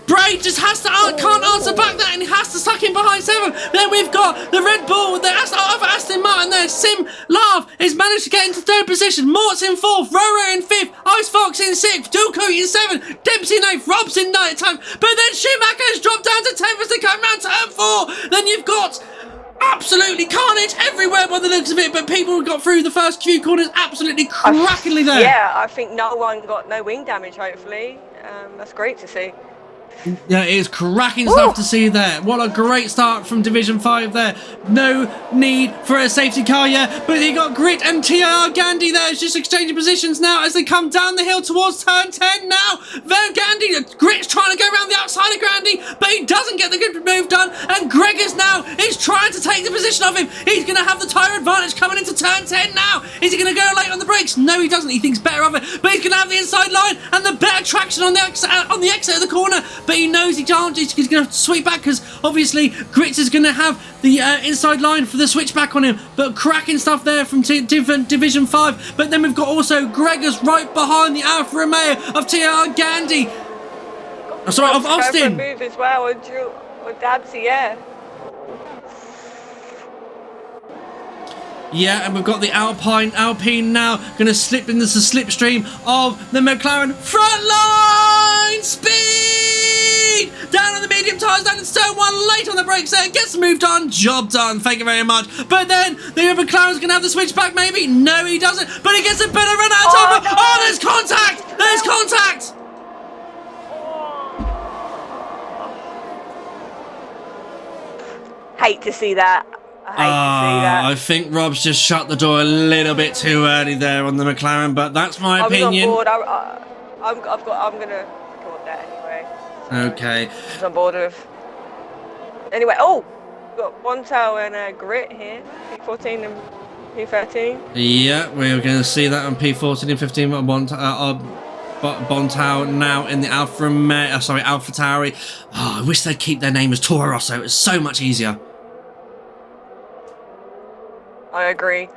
Bray just has to can't answer back that, and he has to suck in behind 7. Then we've got the Red Bull, the other Aston Martin there. Sim Love has managed to get into 3rd position. Mort's in 4th, Roro in 5th, Ice Fox in 6th, Dulcoot in 7th, Dempsey in 8th, Robs in 9th time. But then Schumacher has dropped down to 10th as they come round turn 4. Then you've got absolutely carnage everywhere by the looks of it, but people got through the first few corners absolutely crackingly there. Yeah, I think no one got no wing damage, hopefully. That's great to see. Yeah, it is cracking stuff to see there. What a great start from Division 5 there. No need for a safety car yet, but he got Grit and TIR Gandhi there. It's just exchanging positions now as they come down the hill towards turn 10 now. Gandhi, Grit's trying to go around the outside of Gandhi, but he doesn't get the good move done, and Gregors now is trying to take the position of him. He's going to have the tyre advantage coming into turn 10 now. Is he going to go late on the brakes? No, he doesn't. He thinks better of it, but he's going to have the inside line and the better traction on the exit of the corner, but he knows he can't. He's going to sweep back because obviously Grits is going to have the inside line for the switchback on him, but cracking stuff there from Division 5. But then we've got also Gregors right behind the Alfa Romeo of TIR Gandhi. Oh, sorry, of Austin. Move as well, or Dabsy, yeah. Yeah, and we've got the Alpine now going to slip into the slipstream of the McLaren front line speed down on the medium tyres, down in turn 1, late on the brakes there, gets moved on, job done, thank you very much. But then the McLaren's going to have the switchback maybe, no he doesn't, but he gets a better run out of it. Oh, there's contact, there's contact. Hate to see that. I think Rob's just shut the door a little bit too early there on the McLaren, but that's my opinion. I'm on board. I'm gonna record that anyway. Okay. I'm on board with. Anyway, oh, we've got Bontau and Grit here, P14 and P13. Yeah, we're going to see that on P14 and 15. Bontau now in the Alfa Tauri. Oh, I wish they'd keep their name as Toro Rosso. It's so much easier. I agree.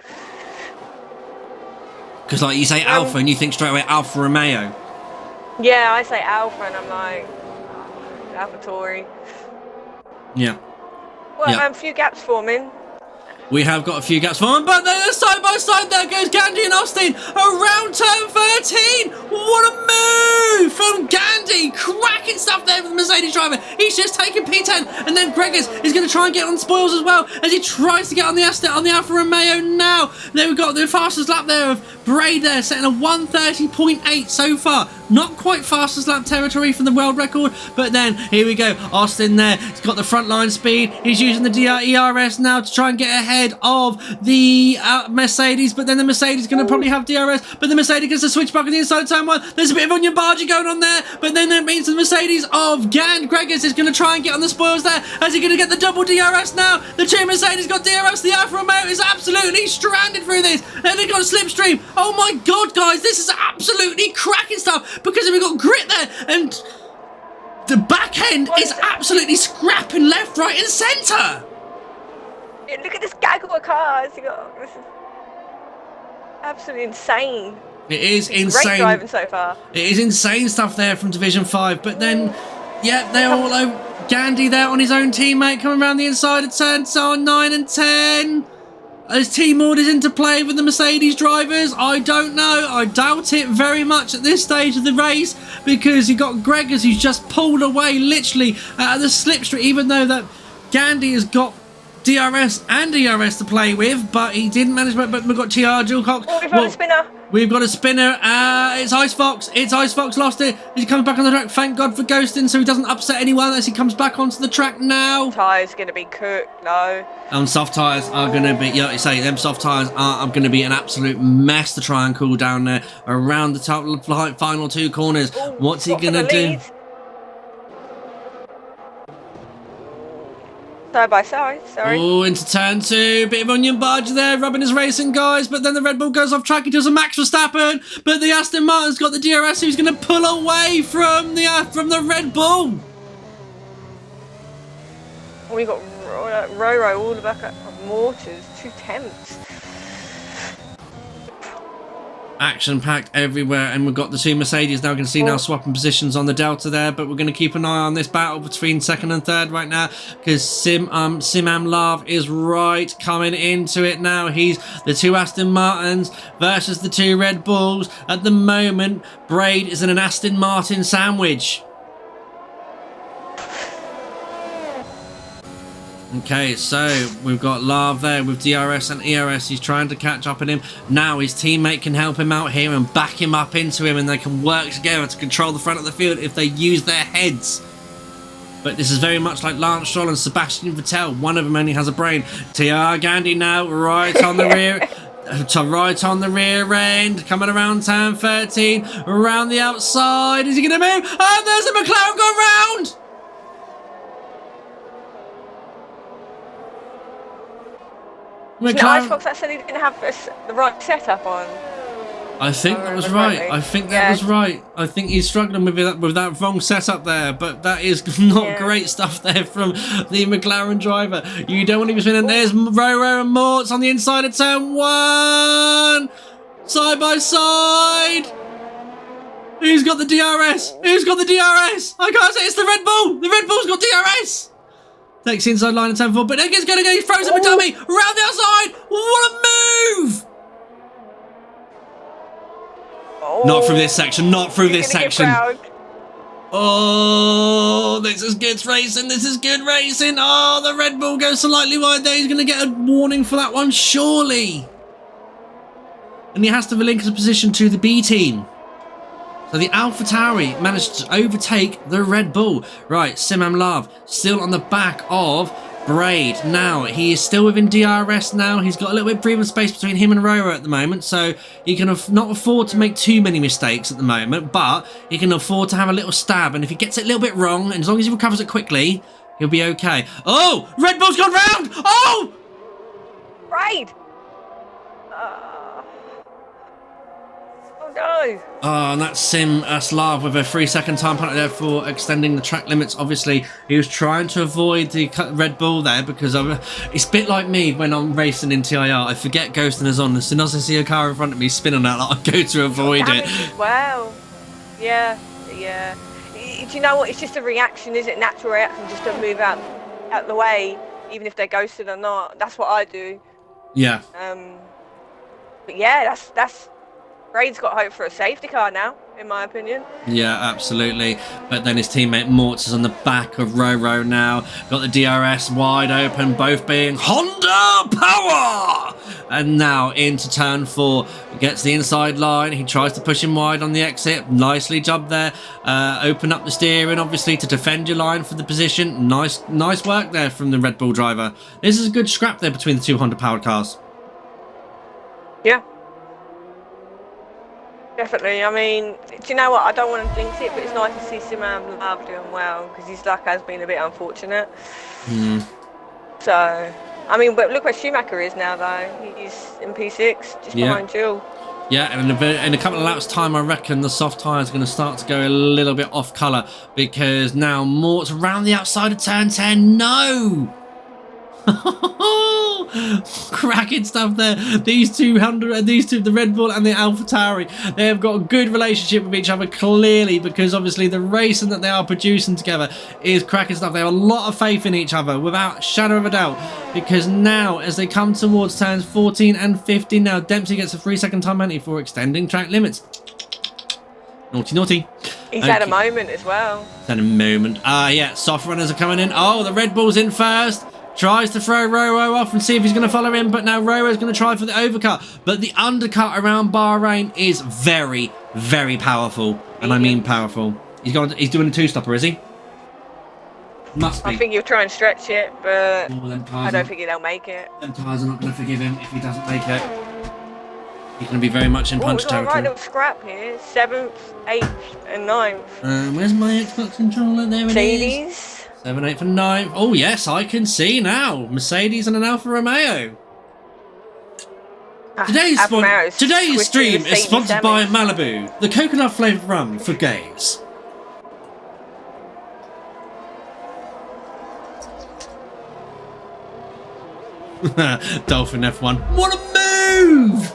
Because like you say Alpha and you think straight away Alfa Romeo. Yeah, I say Alpha and I'm like AlphaTauri. Yeah. Well, yeah. A few gaps forming. We have got a few gaps forming, but then side by side there goes Gandhi and Austin around turn 13. What a move from Gandhi! Cracking stuff there for the Mercedes driver. He's just taken P10, and then Gregors is going to try and get on spoils as well as he tries to get on the Alfa Romeo now. Then we've got the fastest lap there of Bray there, setting a 1:30.8 so far. Not quite fastest lap territory for the world record, but then here we go. Austin there, he's got the front line speed. He's using the ERS now to try and get ahead of the Mercedes, but then the Mercedes is going to probably have DRS, but the Mercedes gets a switch back on the inside of turn 1. There's a bit of onion barging going on there, but then that means the Mercedes of Gregors is going to try and get on the spoils there. Is he going to get the double DRS now? The two Mercedes got DRS. The Alfa Romeo is absolutely stranded through this, and they got a slipstream. Oh my god, guys, this is absolutely cracking stuff, because we've got Grit there, and the back end is absolutely scrapping left, right and centre. Yeah, look at this gaggle of cars. This is absolutely insane. It is insane. Great driving so far. It is insane stuff there from Division 5, but then, yeah, they're all over. Gandhi there on his own teammate coming around the inside of turns 9 and 10. Is team orders into play with the Mercedes drivers? I don't know. I doubt it very much at this stage of the race, because you got Gregors who's just pulled away literally out of the slipstream, even though that Gandhi has got DRS and ERS to play with, but he didn't manage. But we've got TR dual cock. Oh, we've got a spinner. We've got a spinner. It's Ice Fox. It's Ice Fox lost it. He comes back on the track. Thank God for ghosting, so he doesn't upset anyone as he comes back onto the track now. Tyres going to be cooked. No. Soft tyres are going to be, yeah, you say them soft tyres are going to be an absolute mess to try and cool down there around the top final two corners. Ooh, what's he going to do? Side by side, sorry. Oh, into turn 2, bit of onion barge there, rubbing his racing guys, but then the Red Bull goes off track into a Max Verstappen, but the Aston Martin's got the DRS who's going to pull away from the Red Bull. We got Roro all the back up mortars, 2 temps. Action-packed everywhere, and we've got the two Mercedes now. Going to see now swapping positions on the Delta there, but we're going to keep an eye on this battle between second and third right now, because Simam Lav is right coming into it now. He's the two Aston Martins versus the two Red Bulls. At the moment, Braid is in an Aston Martin sandwich. Okay, so we've got Lav there with DRS and ERS. He's trying to catch up on him. Now his teammate can help him out here and back him up into him, and they can work together to control the front of the field if they use their heads. But this is very much like Lance Stroll and Sebastian Vettel. One of them only has a brain. TIR Gandhi now right on the rear. Right on the rear end, coming around turn 13, around the outside. Is he going to move? And there's a McLaren gone round! Isn't it Icebox that said he didn't have the right setup on? I think that was right. I think that was right. I think he's struggling with that wrong setup there, but that is not great stuff there from the McLaren driver. You don't want to be spinning. There's Roro and Mortz on the inside of turn 1, side by side. Who's got the DRS? Who's got the DRS? I can't say it's the Red Bull. The Red Bull's got DRS. Takes the inside line in turn 4, but then he's going to go. He throws up a dummy round the outside. What a move! Not through this section, not through this section. Oh, this is good racing, this is good racing. Oh, the Red Bull goes slightly wide there. He's going to get a warning for that one, surely. And he has to relinquish the position to the B team. So the AlphaTauri managed to overtake the Red Bull. Right, Simam Love still on the back of Braid. Now, he is still within DRS now. He's got a little bit of breathing space between him and Roro at the moment, so he can not afford to make too many mistakes at the moment, but he can afford to have a little stab, and if he gets it a little bit wrong, and as long as he recovers it quickly, he'll be okay. Oh! Red Bull's gone round! Oh! Braid! No. Oh, and that's Slav with a 3-second time penalty there for extending the track limits. Obviously, he was trying to avoid the Red Bull there because it's a bit like me when I'm racing in TIR. I forget ghosting is on. As soon as I see a car in front of me spinning out, I go to avoid it. Wow. Yeah. Do you know what? It's just a reaction, is it? Natural reaction, just to move out the way, even if they're ghosted or not. That's what I do. Yeah. But yeah, that's. Braid's got hope for a safety car now, in my opinion. Yeah, absolutely. But then his teammate Mortz is on the back of Roro now. Got the DRS wide open, both being Honda power! And now into turn 4. Gets the inside line. He tries to push him wide on the exit. Nicely job there. Open up the steering, obviously, to defend your line for the position. Nice work there from the Red Bull driver. This is a good scrap there between the two Honda powered cars. Yeah. Definitely. I mean, do you know what? I don't want to jinx it, but it's nice to see Simam Love doing well because his luck has been a bit unfortunate. So, I mean, but look where Schumacher is now, though. He's in P6, just behind Jill. Yeah, and in a couple of laps' time, I reckon the soft tyres are going to start to go a little bit off colour because now Mort's around the outside of turn 10. No! Cracking stuff there. These two, the Red Bull and the AlphaTauri, they have got a good relationship with each other clearly because obviously the racing that they are producing together is cracking stuff. They have a lot of faith in each other without a shadow of a doubt because now as they come towards turns 14 and 15 now, Dempsey gets a 3-second time penalty for extending track limits. Naughty. He's had a moment as well. He's had a moment. Yeah, soft runners are coming in. Oh, the Red Bull's in first. Tries to throw Roro off and see if he's going to follow him, but now Roro's going to try for the overcut. But the undercut around Bahrain is very, very powerful. And I mean powerful. He's doing a two-stopper, is he? Must be. I think he'll try and stretch it, but I don't think he'll make it. Them tyres are not going to forgive him if he doesn't make it. He's going to be very much in punch territory. Right little scrap here. 7th, 8th and 9th. Where's my Xbox controller? There it is. Mercedes. 7, 8 and 9. Oh yes, I can see now. Mercedes and an Alfa Romeo. Today's stream is sponsored by Malibu, the coconut flavoured rum for gays. Dolphin F1. What a move!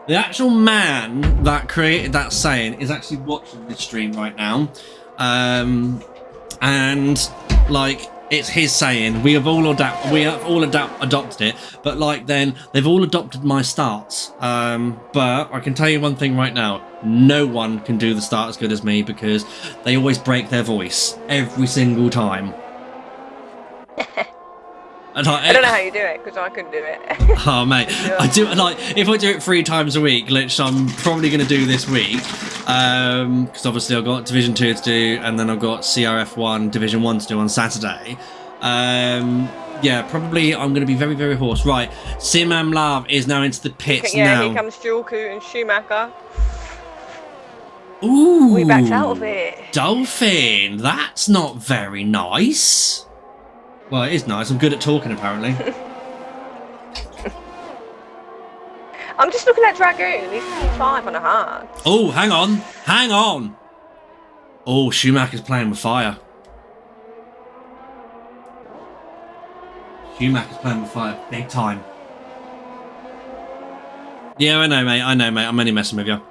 The actual man that created that saying is actually watching this stream right now. And like it's his saying. We have all adopted it, but like then they've all adopted my starts. But I can tell you one thing right now, no one can do the start as good as me because they always break their voice every single time. And I don't know how you do it because I couldn't do it. Oh mate, I do like if I do it 3 times a week, which I'm probably going to do this week, because obviously I've got Division 2 to do, and then I've got CRF1 Division 1 to do on Saturday. Yeah, probably I'm going to be very, very hoarse. Right, Simam Love is now into the pits now. Yeah, here comes Julku and Schumacher. Ooh, we backed out of it. Dolphin, that's not very nice. Well, it is nice. I'm good at talking, apparently. I'm just looking at Dragoon. He's 5 on a hard. Oh, hang on. Hang on. Oh, Schumacher's playing with fire. Schumacher's playing with fire. Big time. Yeah, I know, mate. I know, mate. I'm only messing with you.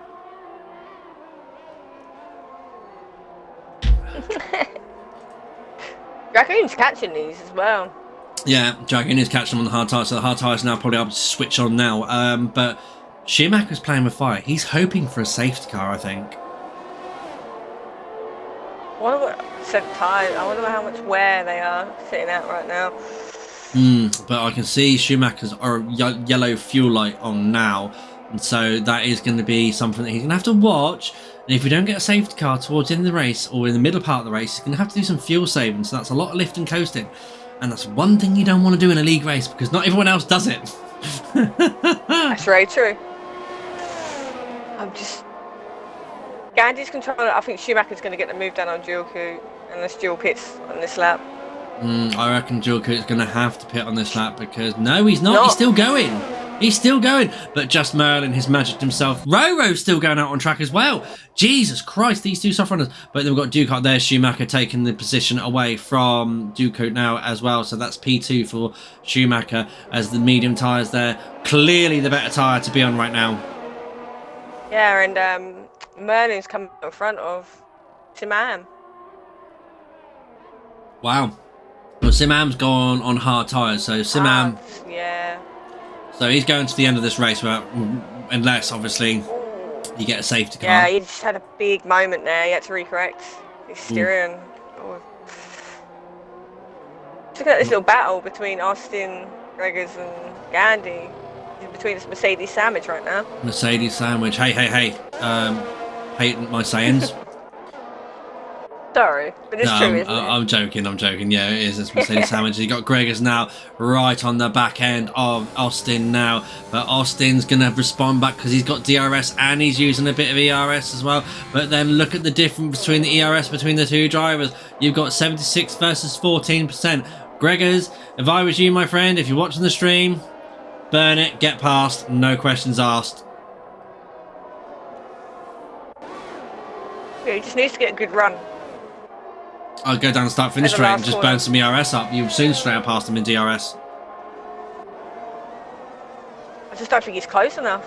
Dragoon's catching these as well. Yeah, Dragoon is catching them on the hard tyres, so the hard tyres now probably able to switch on now. But Schumacher's playing with fire. He's hoping for a safety car, I think. I wonder what tyres. I wonder how much wear they are sitting at right now. But I can see Schumacher's yellow fuel light on now, and so that is going to be something that he's going to have to watch. And if we don't get a safety car towards the end of the race or in the middle part of the race, he's going to have to do some fuel saving. So that's a lot of lift and coasting, and that's one thing you don't want to do in a league race because not everyone else does it. That's very true. Gandhi's controlling it. I think Schumacher's going to get the move down on Juku unless Dual pits on this lap. I reckon Juku is going to have to pit on this lap because no, he's not. He's still going. He's still going. But just Merlin has magicked himself. Roro's still going out on track as well. Jesus Christ, these two soft runners. But then we've got Duke up there. Schumacher taking the position away from Duke now as well. So that's P2 for Schumacher as the medium tyres there. Clearly the better tyre to be on right now. Yeah, and Merlin's coming in front of Simam. Wow. Well, Simam's gone on hard tyres. So Simam... yeah. So he's going to the end of this race without, unless, obviously, you get a safety car. Yeah, he just had a big moment there. He had to recorrect his steering. Look at this little battle between Austin, Gregors and Gandhi. Between this Mercedes sandwich right now. Mercedes sandwich. Hey. Patent my sayings. Sorry, but it's true, isn't it? I'm joking. Yeah, it is. It's Mercedes sandwich. You got Gregors now right on the back end of Austin now. But Austin's going to respond back because he's got DRS and he's using a bit of ERS as well. But then look at the difference between the ERS between the two drivers. You've got 76 versus 14%. Gregors, if I was you, my friend, if you're watching the stream, burn it, get past, no questions asked. Yeah, he just needs to get a good run. I'll go down and start finish straight and just burn some ERS up. You'll soon straight up past him in DRS. I just don't think he's close enough.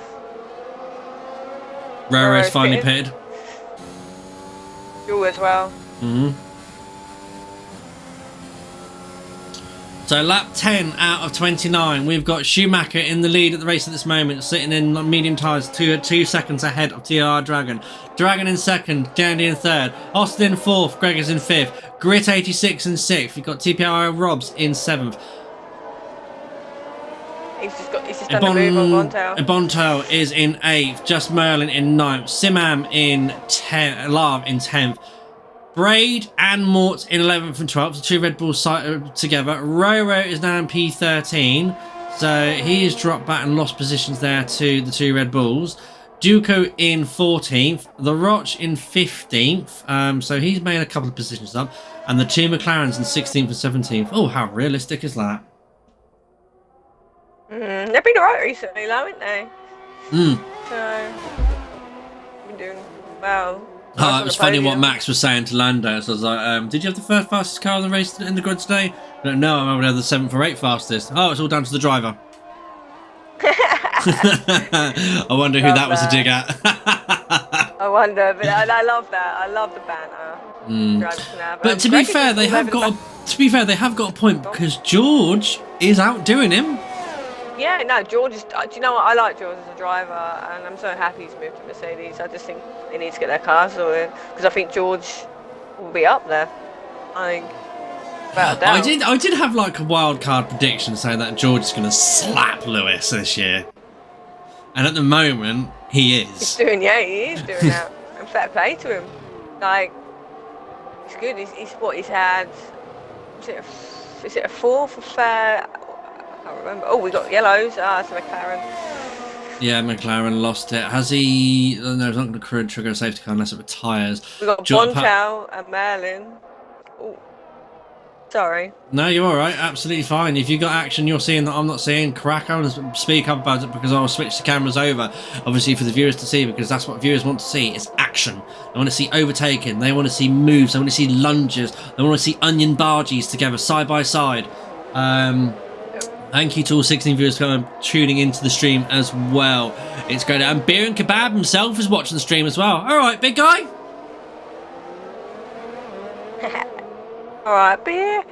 Roro's finally pitted. You as well. So lap 10 out of 29. We've got Schumacher in the lead at the race at this moment, sitting in medium tyres, 2 seconds ahead of TIR Dragon. Dragon in second, Gandhi in third, Austin in fourth, Gregors in fifth, Grit 86 in sixth. You've got TPR Robs in seventh. He's just done the move on Bontail. Bontail is in eighth, Just Merlin in ninth, Simam in 10th, Lav in 10th. Braid and Mort in 11th and 12th, the two Red Bulls together. Roro is now in P13, so he has dropped back and lost positions there to the two Red Bulls. Duco in 14th, the Roch in 15th, so he's made a couple of positions up, and the two McLarens in 16th and 17th. Oh, how realistic is that? They've been alright recently, though, haven't they? So, been doing well. Oh, it was funny what Max was saying to Lando. So I was like, did you have the first fastest car in the race in the grid today? No, I'm over the 7th or 8th fastest. Oh, it's all down to the driver. I wonder who that was a dig at. I wonder, but I love that. I love the banter. But to be fair, they have got a point because George is outdoing him. Yeah, no, George is. Do you know what? I like George as a driver, and I'm so happy he's moved to Mercedes. I just think they need to get their car sorted because I think George will be up there. I think. I did have like a wild card prediction saying that George is going to slap Lewis this year, and at the moment he is. He is doing that. And fair play to him. Like, he's good. He's had. Is it a fourth or third? I can't remember. Oh, we got yellows. It's a McLaren. Yeah, McLaren lost it. Has he? No, he's not going to trigger a safety car unless it retires. We got Bontail and Merlin. Oh, Sorry. No, you're all right. Absolutely fine. If you got action you're seeing that I'm not seeing, crack on and speak up about it, because I'll switch the cameras over, obviously, for the viewers to see, because that's what viewers want to see. It's action. They want to see overtaking. They want to see moves. They want to see lunges. They want to see onion barges together, side by side. Thank you to all 16 viewers for tuning into the stream as well. It's great. And Beer and Kebab himself is watching the stream as well. All right, big guy. All right, Beer.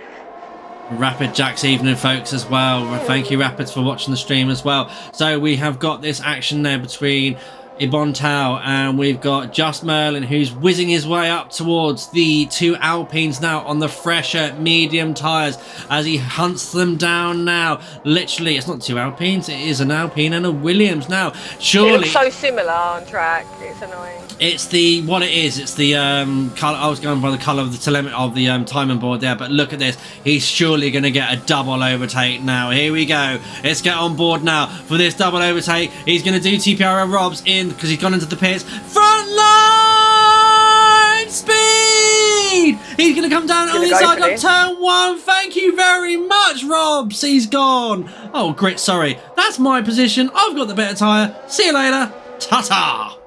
Rapid Jack's evening, folks, as well. Thank you, Rapids, for watching the stream as well. So we have got this action there between Ibon Tao, and we've got Just Merlin, who's whizzing his way up towards the two Alpines now on the fresher medium tyres as he hunts them down now. Literally, it's not two Alpines, it is an Alpine and a Williams now. Surely, it looks so similar on track. It's annoying. It's the what it is. It's the color. I was going by the color of the timing board there, but look at this. He's surely going to get a double overtake now. Here we go. Let's get on board now for this double overtake. He's going to do TPR Robs in because he's gone into the pits. Front line speed. He's going to come down on the inside of turn 1. Thank you very much, Robs. He's gone. Oh, Grit. Sorry, that's my position. I've got the better tyre. See you later. Ta-ta.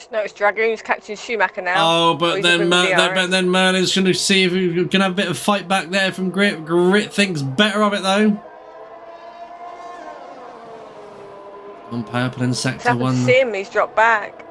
No, it's Dragoon's catching Schumacher now. Oh, but then Merlin's going to see if we can have a bit of fight back there from Grit. Grit thinks better of it, though. On purple in sector 1. Sim, he's dropped back.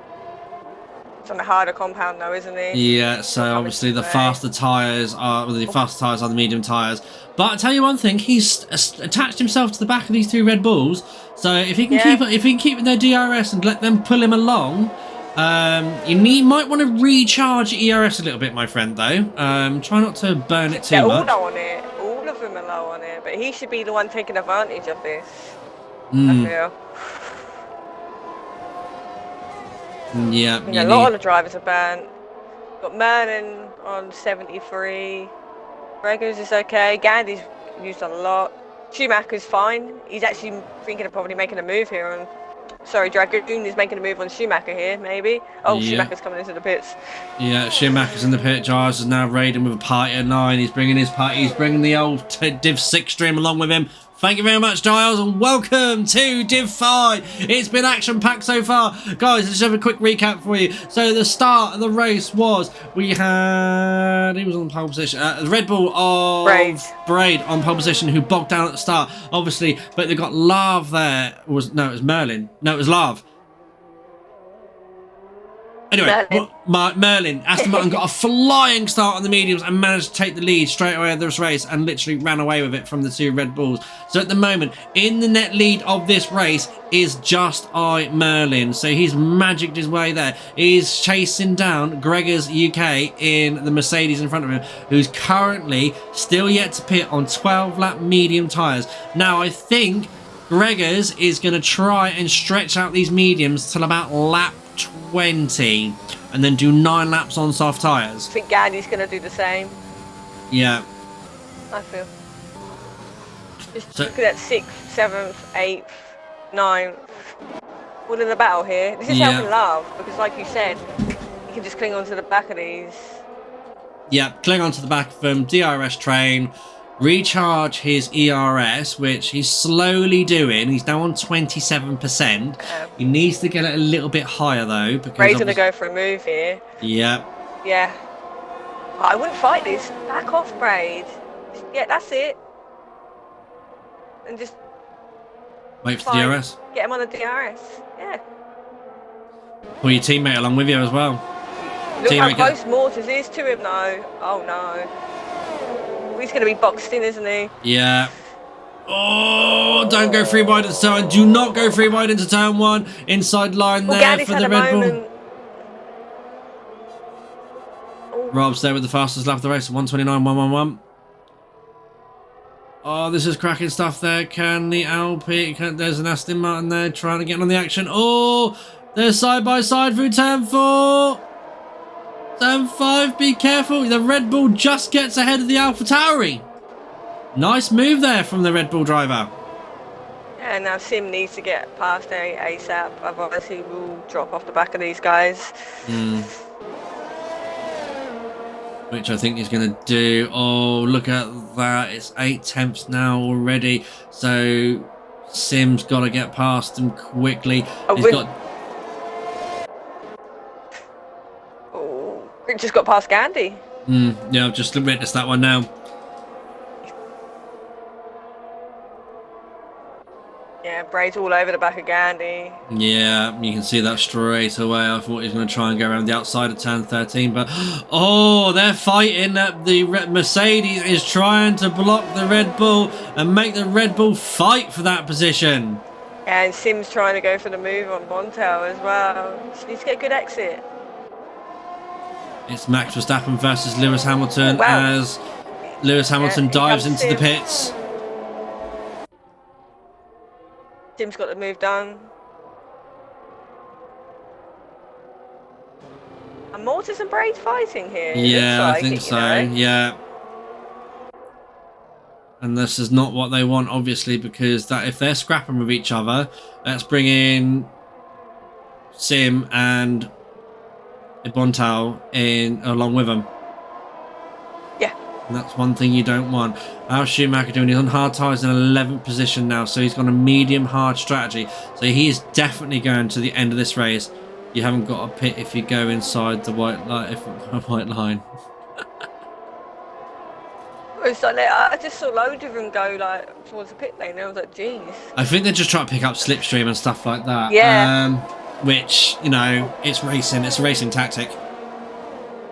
It's on the harder compound, though, isn't he? Yeah, so obviously the faster tyres are the medium tyres. But I tell you one thing, he's attached himself to the back of these two Red Bulls. So if he can keep their DRS and let them pull him along. You might want to recharge ERS a little bit, my friend, though. Try not to burn it too much. All on it. All of them are low on it. But he should be the one taking advantage of this. I feel. Yeah. A lot of the drivers are burnt. Got Merlin on 73. Gregors is okay. Gandhi's used a lot. Schumacher's fine. He's actually thinking of probably making a move here on... Sorry, Dragoon is making a move on Schumacher here, maybe. Oh, yeah. Schumacher's coming into the pits. Yeah, Schumacher's in the pit. Giles is now raiding with a party at 9. He's bringing his party. He's bringing the old Div 6 stream along with him. Thank you very much, Giles, and welcome to Div 5. It's been action-packed so far. Guys, let's have a quick recap for you. So the start of the race was, we had... He was on pole position. The Red Bull of Braid on pole position, who bogged down at the start, obviously. But they got Lav there. It was Merlin. No, it was Lav. Anyway, Merlin, Aston Martin got a flying start on the mediums and managed to take the lead straight away of this race and literally ran away with it from the two Red Bulls. So at the moment, in the net lead of this race is Just Merlin. So he's magicked his way there. He's chasing down Gregor's UK in the Mercedes in front of him, who's currently still yet to pit on 12-lap medium tyres. Now, I think Gregor's is going to try and stretch out these mediums till about lap 20 and then do 9 laps on soft tyres. I think Gandhi's going to do the same. Yeah. I feel. Just look at that 6th, 7th, 8th, 9th. All in the battle here. This is helping Love because, like you said, you can just cling onto the back of these. Yeah, cling onto the back of them, DRS train, recharge his ERS, which he's slowly doing. He's now on 27%. He needs to get it a little bit higher though, because Ray's gonna go for a move here. Yeah. Yeah. I wouldn't fight this. Back off, Braid. Yeah, that's it. And just wait for the DRS. Get him on the DRS. Yeah. Pull your teammate along with you as well. Look how close Mortars is to him though. Oh no. He's going to be boxed in, isn't he? Yeah. Oh, don't go free wide into turn. Do not go free wide into turn 1. Inside line there for the Red Bull. Rob's there with the fastest lap of the race. 1:29.111. Oh, this is cracking stuff there. Can the LP... There's an Aston Martin there trying to get on the action. Oh, they're side by side through turn 4. Turn 5, be careful. The Red Bull just gets ahead of the AlphaTauri. Nice move there from the Red Bull driver. Yeah, now Sim needs to get past ASAP, otherwise he will drop off the back of these guys. which I think he's going to do. Oh, look at that. It's 8 tenths now already. So Sim's got to get past him quickly. He's got... Oh, Prix just got past Gandhi. Yeah, I've just witnessed that one now. Yeah, Braid's all over the back of Gandhi. Yeah, you can see that straight away. I thought he was going to try and go around the outside of turn 13, but oh, they're fighting. The Mercedes is trying to block the Red Bull and make the Red Bull fight for that position. And Sim's trying to go for the move on Bontel as well. Just needs to get a good exit. It's Max Verstappen versus Lewis Hamilton as Lewis Hamilton dives into the pits. Sim's got the move done. And Mortis and Braid fighting here. Yeah, I think so. Yeah. And this is not what they want, obviously, because that if they're scrapping with each other, let's bring in Sim and Bontal in along with them. Yeah. And that's one thing you don't want. How's Schumacher doing? He's on hard tyres in 11th position now, so he's got a medium hard strategy. So he is definitely going to the end of this race. You haven't got a pit if you go inside the white line. It's like I just saw loads of them go like towards the pit lane. And I was like, geez. I think they're just trying to pick up slipstream and stuff like that. Yeah. Which, you know, it's racing. It's a racing tactic.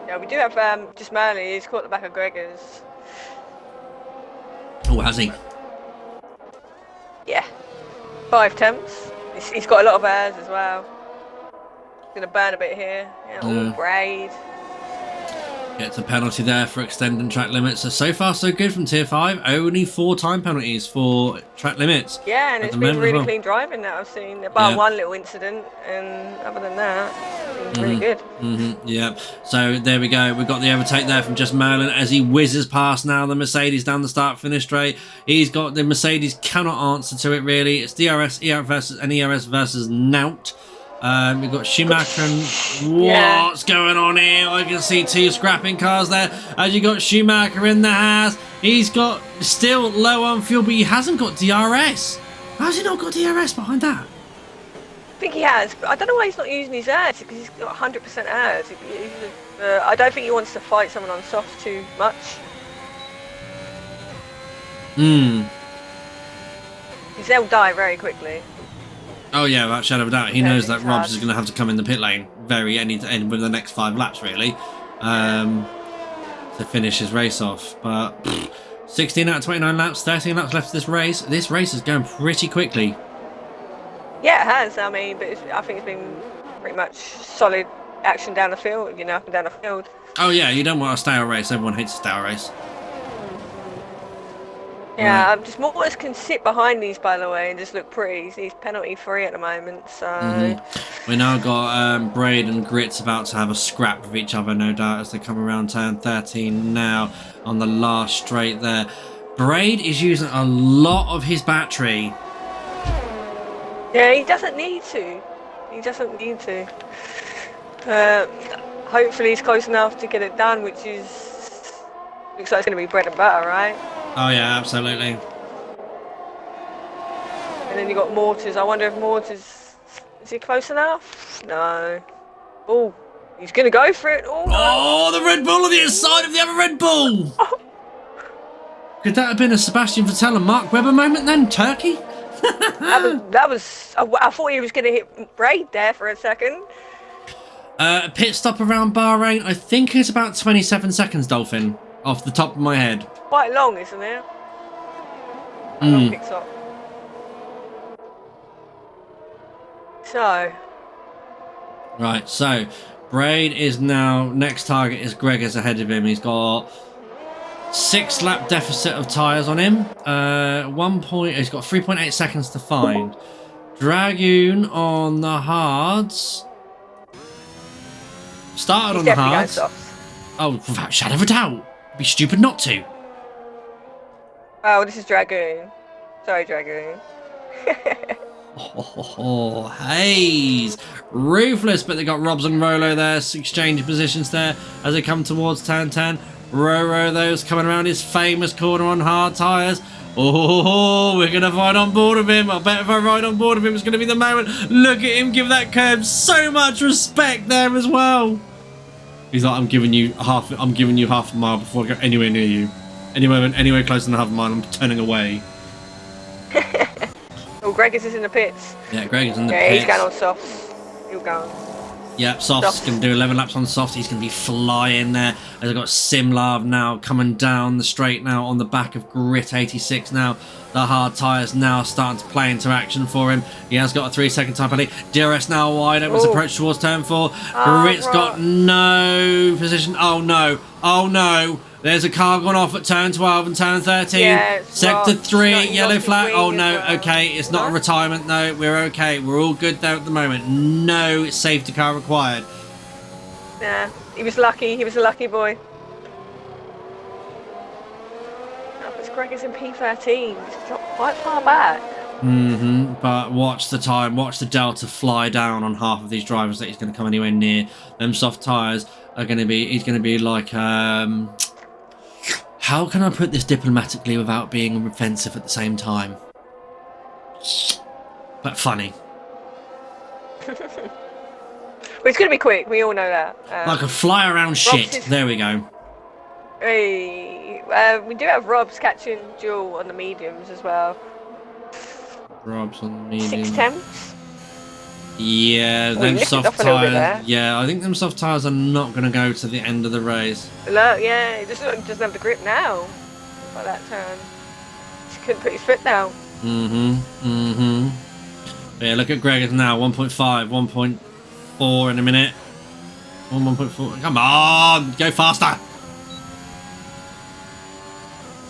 Yeah, we do have just Manley. He's caught the back of Gregor's. Oh, has he? Yeah. 5 temps. He's got a lot of airs as well. He's gonna burn a bit here. Yeah, all Braid. Gets a penalty there for extending track limits. So far so good from Tier 5. Only 4 time penalties for track limits. Yeah, and it's been really clean driving that I've seen. Bar one little incident, and other than that, it's been really good. Yeah, so there we go. We've got the overtake there from just Merlin as he whizzes past now the Mercedes down the start-finish straight. He's got the Mercedes cannot answer to it really. It's DRS, ERS versus Nout. We've got Schumacher and what's going on here? I can see 2 scrapping cars there. As you got Schumacher in the house. He's got still low on fuel, but he hasn't got DRS. How's he not got DRS behind that? I think he has, but I don't know why he's not using his airs because he's got 100% airs. I don't think he wants to fight someone on softs too much. Because they'll die very quickly. Oh yeah, without shadow of a doubt. He knows that Robs is going to have to come in the pit lane within the next 5 laps really, to finish his race off. But 16 out of 29 laps, 13 laps left of this race. This race is going pretty quickly. Yeah, it has. I mean, but I think it's been pretty much solid action down the field. You know, up and down the field. Oh yeah, you don't want a stale race. Everyone hates a stale race. Yeah, just Mortis can sit behind these, by the way, and just look pretty. He's penalty free at the moment, so... We now got Braid and Grits about to have a scrap with each other, no doubt, as they come around turn 13 now on the last straight there. Braid is using a lot of his battery. Yeah, he doesn't need to. He doesn't need to. Hopefully he's close enough to get it done, which is... looks like it's going to be bread and butter, right? Oh yeah, absolutely. And then you got Mortis. I wonder if Mortis is he close enough? No. Oh, he's gonna go for it. Oh, no. Oh, the Red Bull on the inside of the other Red Bull. Oh. Could that have been a Sebastian Vettel and Mark Webber moment then, Turkey? that was. I thought he was gonna hit Braid there for a second. Pit stop around Bahrain. I think it's about 27 seconds, Dolphin, off the top of my head. Quite long, isn't it? A long pit stop. So. Right, so Braid is now, next target is Gregor's ahead of him. He's got 6 lap deficit of tyres on him. He's got 3.8 seconds to find. Dragoon on the hards. Started on the hards. Oh, without shadow of a doubt. It'd be stupid not to. Oh, this is Dragoon. Sorry, Dragoon. Oh, Hayes. Ruthless, but they got Robs and Rolo there, exchanging positions there as they come towards turn 10. Roro, those coming around his famous corner on hard tyres. Oh, we're going to ride on board of him. I bet if I ride on board of him, it's going to be the moment. Look at him give that curb so much respect there as well. He's like, I'm giving you half a mile before I go anywhere near you. Anywhere closer than half a mile, I'm turning away. Oh, Greg is in the pits. Yeah, Greg is in the pits. pits. He's going on softs. He'll go. Yep, Soft's going to do 11 laps on Soft. He's going to be flying there. As I've got Simlav now coming down the straight now on the back of Grit 86 now. The hard tyres now starting to play into action for him. He has got a 3-second time penalty. DRS now wide open as approach towards turn 4. Grit's got no position. Oh no. Oh no. There's a car gone off at turn 12 and turn 13. Yeah, Sector 3, yellow flag. Oh no, well. okay, it's not a retirement. No, we're okay. We're all good there at the moment. No safety car required. Nah, he was lucky. He was a lucky boy. Oh, but Greg is in P13. He's dropped quite far back. But watch the time. Watch the delta fly down on half of these drivers that he's going to come anywhere near. Them soft tyres are going to be... He's going to be like... How can I put this diplomatically without being offensive at the same time? But funny. Well, it's going to be quick. We all know that. Like a fly around shit. There we go. Hey, we do have Robs catching Jewel on the mediums as well. Robs on the medium. 6 temps. Yeah, them soft tyres. Yeah, I think them soft tyres are not going to go to the end of the race. Look, yeah, he doesn't have the grip now. By that turn, he couldn't put his foot down. Yeah, look at Gregor now. 1.5, 1.4 in a minute. 1.4. Come on, go faster.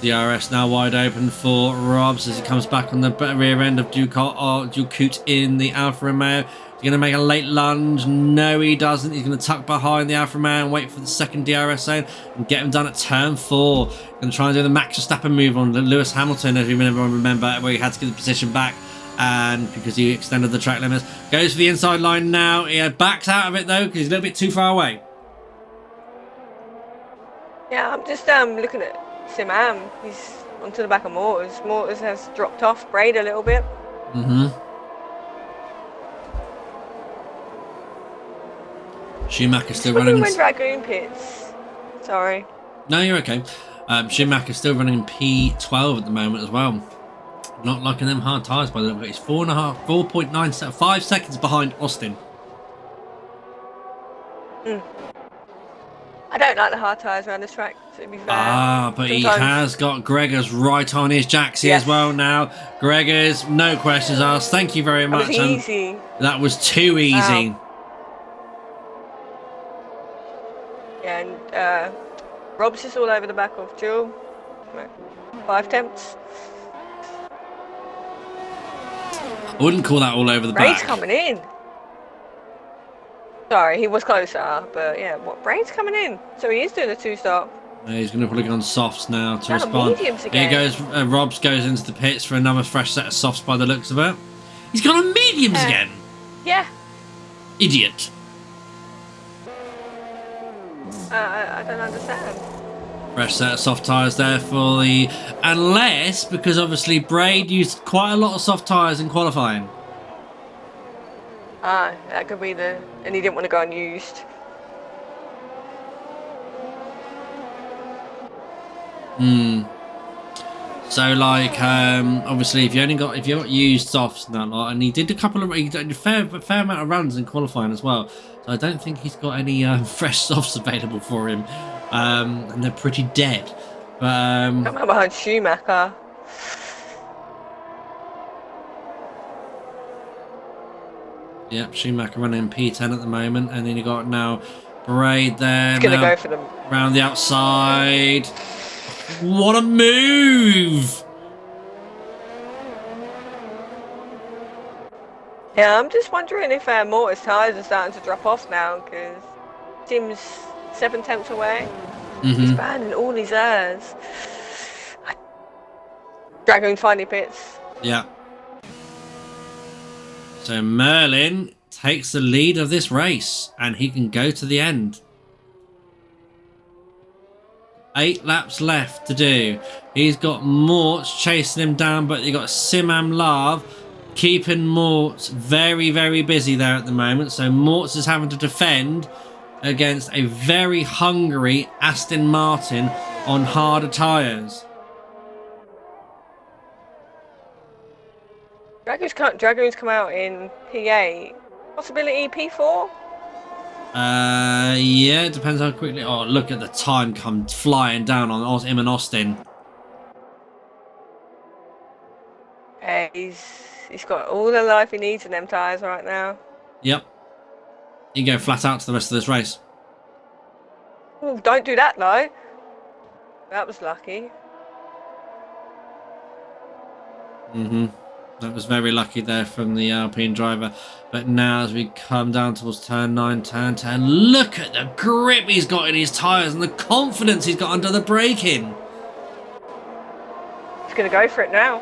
DRS now wide open for Robs as he comes back on the rear end of Ducote in the Alfa Romeo. He's going to make a late lunge. No, he doesn't. He's going to tuck behind the Alfa Romeo and wait for the second DRS zone and get him done at turn 4. Going to try and do the Max Verstappen move on Lewis Hamilton, if you remember, where he had to get the position back. And because he extended the track limits, goes for the inside line now. He backs out of it though because he's a little bit too far away. Yeah, I'm just looking at Simam. He's onto the back of Mortars. Mortars has dropped off Braid a little bit. Schumacher's still running. When Dragoon pits. Sorry. No, you're okay. Schumacher's still running in P12 at the moment as well. Not liking them hard tyres by the look of it. He's 4.9, 5 seconds behind Austin. I don't like the hard tyres around this track, to be fair. But sometimes he has got Gregor's right on his jacksy as well now. Gregor's, no questions asked. Thank you very much. That was easy. That was too easy. Wow. Yeah, and Rob's is all over the back of Jewel. 5 temps. I wouldn't call that all over the back. Braid's coming in. Sorry, he was closer, but yeah, Braid's coming in. So he is doing a 2-stop. He's going to probably go on softs now to respond. Mediums again. Here goes, Robs goes into the pits for another fresh set of softs by the looks of it. He's gone on mediums again. Yeah. Idiot. I don't understand. Fresh set of soft tyres there for the... Unless, because obviously Braid used quite a lot of soft tyres in qualifying. That could be the... And he didn't want to go unused. So like, obviously, if you got used softs and that lot, and he did a fair amount of runs in qualifying as well. So I don't think he's got any fresh softs available for him, and they're pretty dead. But Come on behind Schumacher. Yep, Schumacher running P10 at the moment, and then you got now Braid there. He's gonna go for them round the outside. What a move! Yeah, I'm just wondering if Mortis tyres are starting to drop off now, because Tim's 7 temps away. He's burning all his airs. Dragoon finally pits. Yeah. So Merlin takes the lead of this race, and he can go to the end. 8 laps left to do. He's got Morts chasing him down, but you got Simam Lav keeping Morts very, very busy there at the moment. So Morts is having to defend against a very hungry Aston Martin on harder tyres. Dragoon's come out in P8. Possibility P4? Yeah, it depends how quickly. Oh, look at the time come flying down on him and Austin. He's got all the life he needs in them tyres right now. Yep. You can go flat out to the rest of this race. Ooh, don't do that though. That was lucky. That was very lucky there from the Alpine driver. But now as we come down towards turn 9, turn 10, look at the grip he's got in his tyres and the confidence he's got under the braking. He's going to go for it now.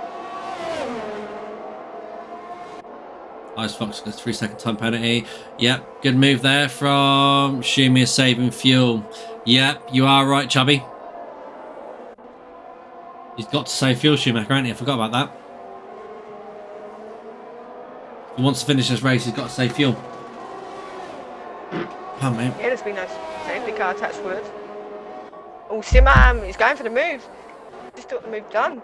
Ice Fox gets 3-second time penalty. Yep, good move there from Schumi, saving fuel. Yep, you are right, Chubby. He's got to save fuel, Schumacher, ain't he? I forgot about that. If he wants to finish this race, he's got to save fuel. Come on, mate. Yeah, there's been no safety car attached with it. Oh, Simam, he's going for the move. Just got the move done.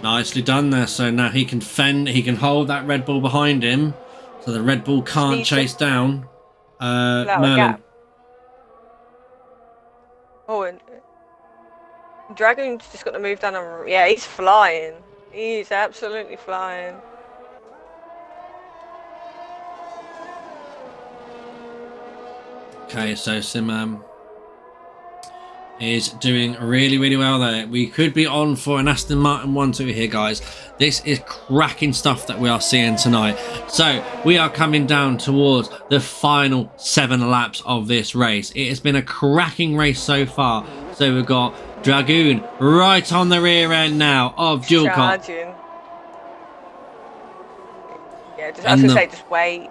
Nicely done there. So now he can fend, he can hold that Red Bull behind him, so the Red Bull can't chase down Merlin. Oh, and Dragoon's just got the move done. Yeah, he's flying. He's absolutely flying. Okay, so Simam is doing really, really well there. We could be on for an Aston Martin 1-2 here, guys. This is cracking stuff that we are seeing tonight. So we are coming down towards the final 7 laps of this race. It has been a cracking race so far. So we've got Dragoon right on the rear end now of Dual Cop. Yeah, just, I was going to say, just wait.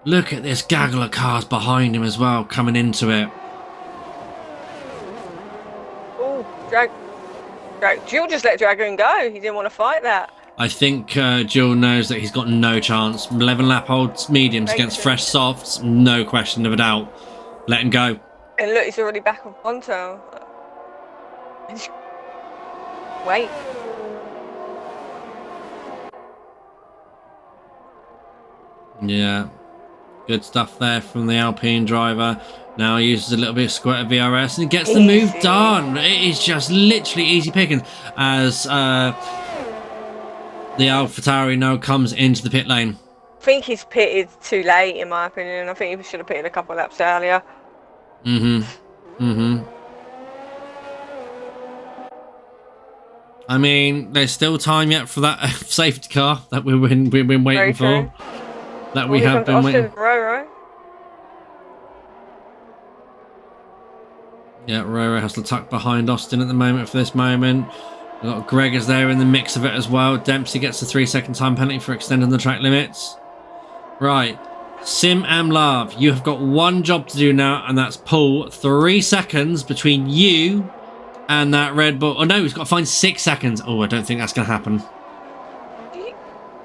Look at this gaggle of cars behind him as well, coming into it. Oh, Jill just let Dragoon go. He didn't want to fight that. I think Jill knows that he's got no chance. 11 lap olds mediums against fresh softs, no question of a doubt. Let him go. And look, he's already back on Ponto. Wait. Yeah. Good stuff there from the Alpine driver. Now he uses a little bit of squirt of VRS and he gets the move done. It is just literally easy pickings as the AlphaTauri now comes into the pit lane. I think he's pitted too late, in my opinion. I think he should have pitted a couple of laps earlier. I mean, there's still time yet for that safety car that we've been waiting for. That we have been waiting. Yeah, Roro has to tuck behind Austin at the moment for this moment. We've got Gregor's there in the mix of it as well. Dempsey gets a 3-second time penalty for extending the track limits. Right. Sim Amlav, you have got one job to do now, and that's pull 3 seconds between you and that Red Bull. Oh no, he's got to find 6 seconds. Oh, I don't think that's going to happen.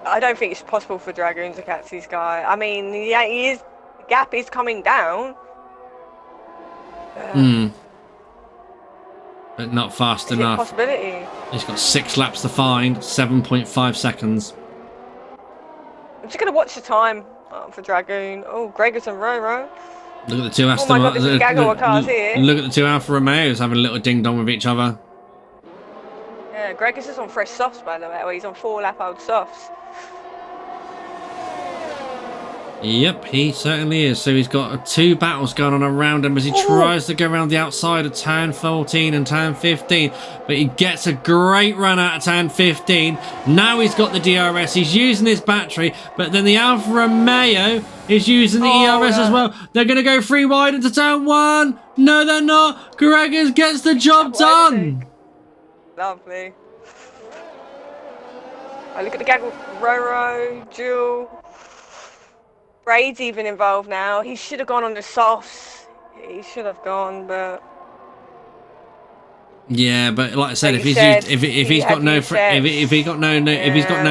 I don't think it's possible for Dragoon to catch this guy. I mean, yeah, the gap is coming down. But not fast enough. Possibility. He's got 6 laps to find, 7.5 seconds. I'm just going to watch the time for Dragoon. Oh, Gregors and Roro. Look at the two Aston Martins. Look at the two Alfa Romeos having a little ding dong with each other. Yeah, Gregors is on fresh softs, by the way. Well, he's on 4 lap old softs. Yep, he certainly is. So he's got 2 battles going on around him as he tries to go around the outside of turn 14 and turn 15. But he gets a great run out of turn 15. Now he's got the DRS. He's using his battery. But then the Alfa Romeo is using the ERS as well. They're going to go 3 wide into turn 1. No, they're not. Gregors gets the job done. Lovely. I look at the gag with Roro, Jewel. Braid's even involved now. He should have gone on the softs. He should have gone, but yeah, but like I said, like if he's got no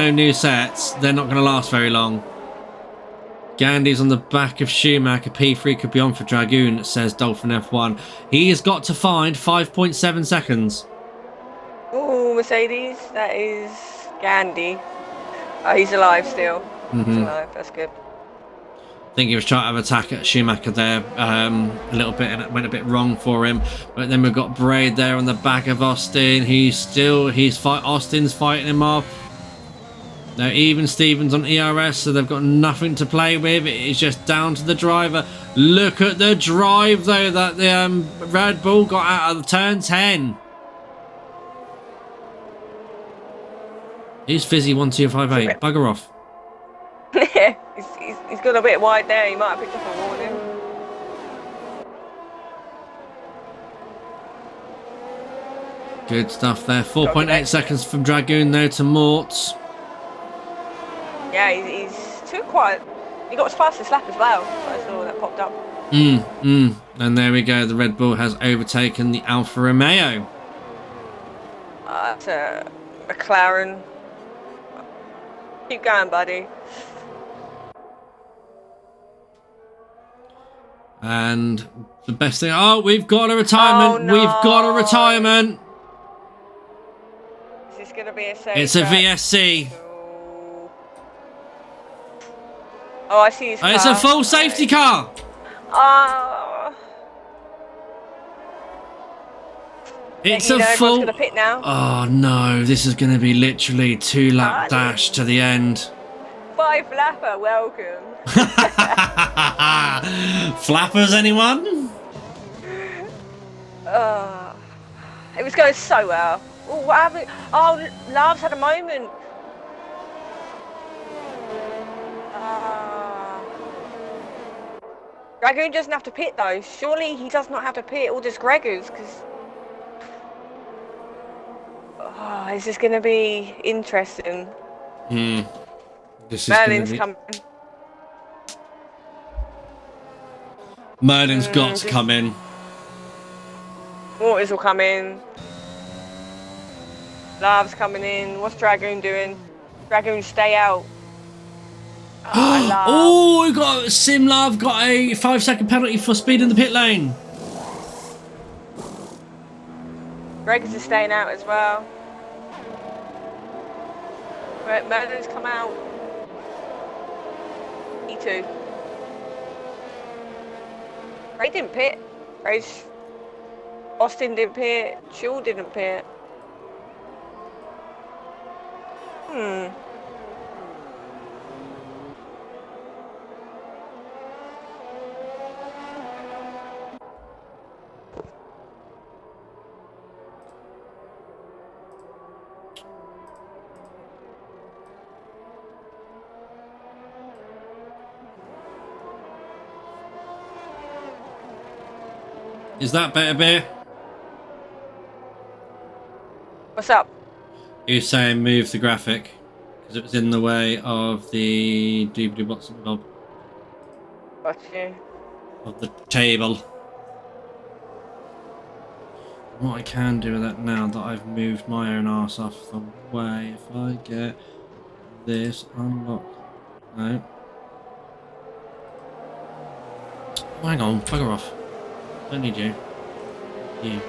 new sets, they're not going to last very long. Gandhi's on the back of Schumacher. P3 could be on for Dragoon, says Dolphin F1. He has got to find 5.7 seconds. Oh, Mercedes, that is Gandhi. Oh, he's alive still. He's alive. That's good. I think he was trying to have attack at Schumacher there a little bit, and it went a bit wrong for him. But then we've got Braid there on the back of Austin. Austin's fighting him off. Now even Stevens on ERS, so they've got nothing to play with. It is just down to the driver. Look at the drive though that the Red Bull got out of turn 10. He's Fizzy 1258. Bugger off. He's got a bit wide there. He might have picked up a warning. Good stuff there. 4.8 seconds from Dragoon though to Mortz. Yeah, he's too quiet. He got his fastest lap as well. So I saw that popped up. And there we go. The Red Bull has overtaken the Alfa Romeo. That's a McLaren. Keep going, buddy. And the best thing... Oh, we've got a retirement. Oh, no. We've got a retirement. Is this going to be a safe? It's a VSC. Oh, I see his car. It's a full safety car. It's a full... Going to pit now. Oh, no. This is going to be literally 2-lap dash to the end. 5-lapper, welcome. Flappers, anyone? It was going so well. Oh, what happened? Oh, Love's had a moment. Dragoon doesn't have to pit though. Surely he does not have to pit, or does Gregors? Because this is going to be interesting. This is Merlin's coming. Merlin's got to come in. Waters will come in. Love's coming in. What's Dragoon doing? Dragoon, stay out. Oh, we got Simlove got a 5-second penalty for speed in the pit lane. Gregors is staying out as well. Right, Merlin's come out. E2. Ray didn't pit. Austin didn't pit. Shaw didn't pit. Is that better, Beer? What's up? He was saying move the graphic because it was in the way of the doobly box of Gotcha. the table. What I can do with that now that I've moved my own arse off the way, if I get this unlocked. No. Hang on, bugger off. Don't need you. You.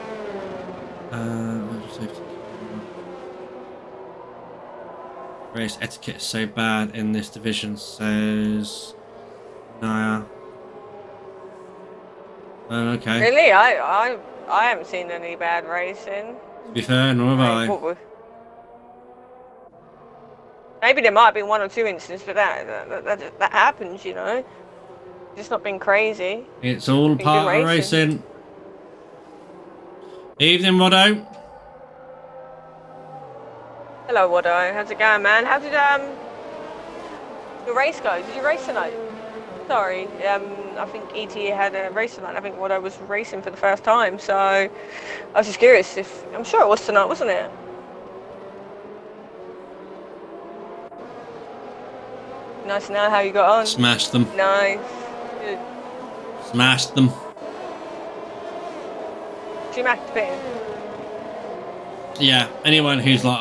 Race etiquette is so bad in this division, says Naya. Okay. Really? I haven't seen any bad racing. To be fair, nor have I. Maybe there might have been 1 or 2 incidents, but that happens, you know. It's not been crazy. It's all part of racing. Evening, Roddo. Hello, Waddo. How's it going, man? How did your race go? Did you race tonight? Sorry, I think ET had a race tonight. I think Waddo was racing for the first time, so I was just curious if... I'm sure it was tonight, wasn't it? Nice to know how you got on. Smashed them. Nice. Good. Smashed them. Schumacher to pit in. Yeah, anyone who's like,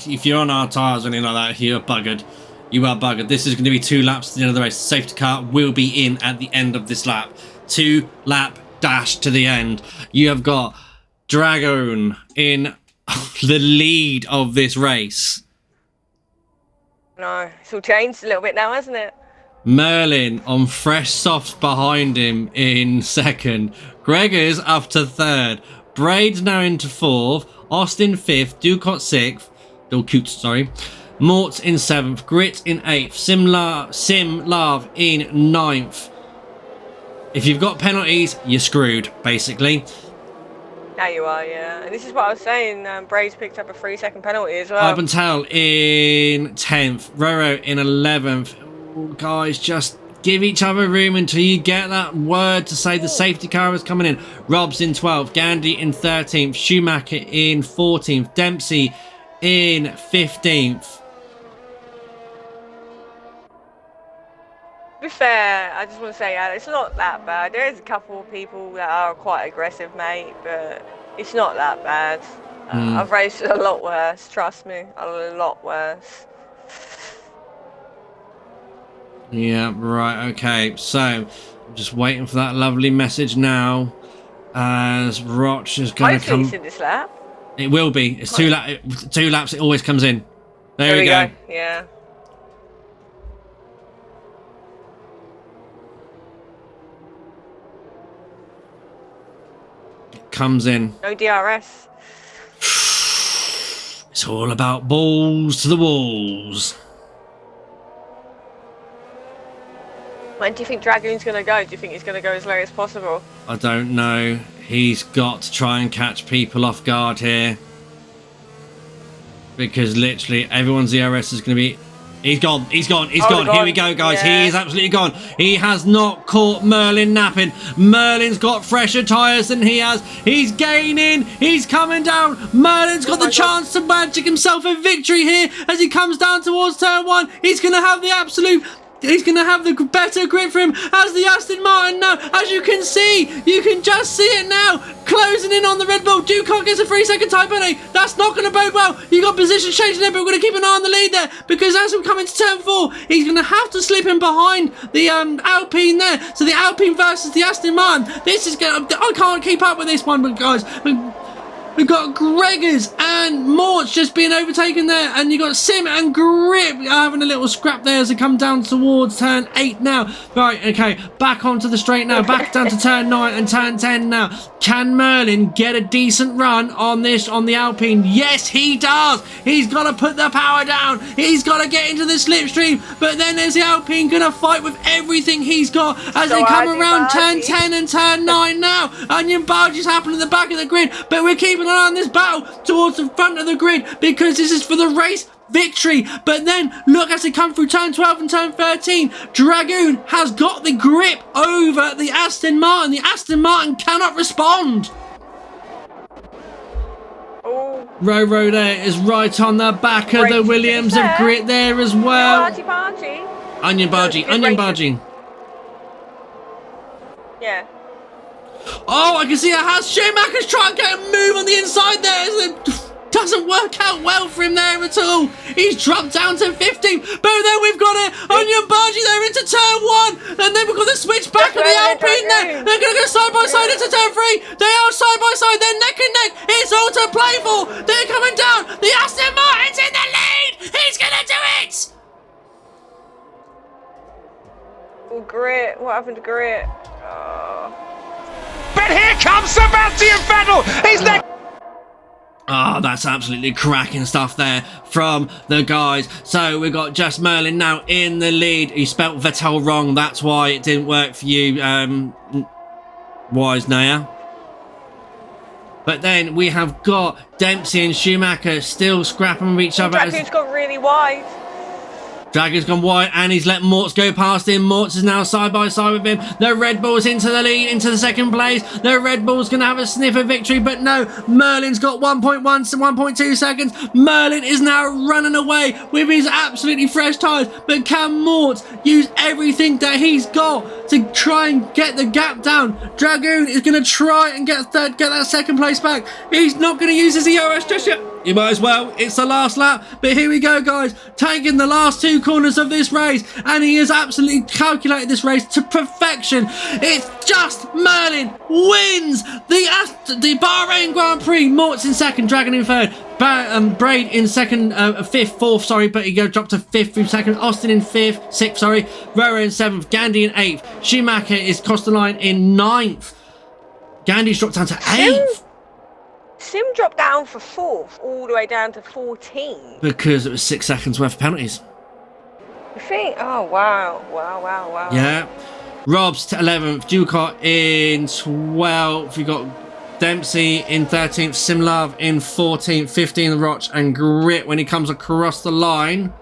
if you're on our tyres or anything like that, you're buggered. You are buggered. This is going to be 2 laps to the end of the race. The safety car will be in at the end of this lap. 2-lap dash to the end. You have got Dragoon in the lead of this race. No, it's all changed a little bit now, hasn't it? Merlin on fresh softs behind him in second. Gregor's up to third. Braid's now into fourth. Austin fifth. Ducot sixth. Sorry. Mort's in seventh. Grit in eighth. Sim Love in ninth. If you've got penalties, you're screwed, basically. Now you are, yeah. And this is what I was saying. Braid's picked up a 3-second penalty as well. Ibentel in 10th. Roro in 11th. Oh, guys, just give each other room until you get that word to say the safety car is coming in. Rob's in 12th. Gandhi in 13th. Schumacher in 14th. Dempsey in 15th. To be fair, I just want to say it's not that bad. There is a couple of people that are quite aggressive, mate, but it's not that bad. I've raced a lot worse, trust me, a lot worse. Yeah, right, okay. So, I'm just waiting for that lovely message now. As Roch is going to come... Hopefully it's in this lap. It will be. It's 2 laps, it always comes in. There we go. Yeah. Comes in. No DRS. It's all about balls to the walls. When do you think Dragoon's going to go? Do you think he's going to go as low as possible? I don't know. He's got to try and catch people off guard here. Because literally everyone's DRS is going to be... He's gone. He's gone. He's gone. Here we go, guys. Yeah. He is absolutely gone. He has not caught Merlin napping. Merlin's got fresher tyres than he has. He's gaining. He's coming down. Merlin's got the chance to magic himself a victory here as he comes down towards turn 1. He's going to have the absolute... He's going to have the better grip for him as the Aston Martin now. As you can see, you can just see it now. Closing in on the Red Bull. Ducot gets a 3-second time penalty. That's not going to bode well. You got position change there, but we're going to keep an eye on the lead there because as we come into turn 4, he's going to have to slip in behind the Alpine there. So the Alpine versus the Aston Martin. This is going to... I can't keep up with this one, but guys... We've got Gregors and Mort's just being overtaken there, and you've got Sim and Grip having a little scrap there as they come down towards turn 8 now. Right, okay, back onto the straight now, back down to turn 9 and turn 10 now. Can Merlin get a decent run on this, on the Alpine? Yes, he does. He's got to put the power down. He's got to get into the slipstream, but then there's the Alpine going to fight with everything he's got as they come around turn 10 and turn 9 now. Onion barge is happening at the back of the grid, but we're keeping an eye on this battle towards the front of the grid because this is for the race victory. But then look as they come through turn 12 and turn 13, Dragoon has got the grip over the Aston Martin. The Aston Martin cannot respond. Roro there is right on the back of the Williams of Grit there as well. Onion barging. Yeah. Oh, I can see a Haas. Schumacher's trying to get a move on the inside there. It doesn't work out well for him there at all. He's dropped down to 15. But then we've got it. Onion barging there into turn 1. And then we've got the switch back of the Alpine there. They're going to go side by side into turn 3. They are side by side. They're neck and neck. It's all to play for. They're coming down. The Aston Martin's in the lead. He's going to do it. Oh, Grit. What happened to Grit? Oh. But here comes Sebastian Vettel. He's next. Oh, that's absolutely cracking stuff there from the guys. So we've got Just Merlin now in the lead. He spelt Vettel wrong. That's why it didn't work for you, Wise Naya. But then we have got Dempsey and Schumacher still scrapping with each other. Dragoon's got really wide. Dragon's gone wide and he's let Mortz go past him. Mortz is now side by side with him. The Red Bull's into the lead, into the second place. The Red Bull's going to have a sniff of victory, but no, Merlin's got 1.1 to 1.2 seconds. Merlin is now running away with his absolutely fresh tyres, but can Mortz use everything that he's got to try and get the gap down? Dragoon is going to try and get that second place back. He's not going to use his ERS just yet. You might as well. It's the last lap. But here we go, guys. Taking the last two corners of this race. And he has absolutely calculated this race to perfection. It's Just Merlin wins the Bahrain Grand Prix. Mortz in second, Dragon in third. Braid in second, fourth, sorry, but he dropped to fifth through second. Austin in sixth, sorry. Rora in seventh. Gandhi in eighth. Schumacher is crossed the line in ninth. Gandhi's dropped down to eighth. Sim dropped down for fourth, all the way down to 14. Because it was 6 seconds worth of penalties. You think? Oh, wow. Wow. Yeah. Rob's 11th, Ducott in 12th. You got Dempsey in 13th, Simlove in 14th, 15th, Roch, and Grit when he comes across the line.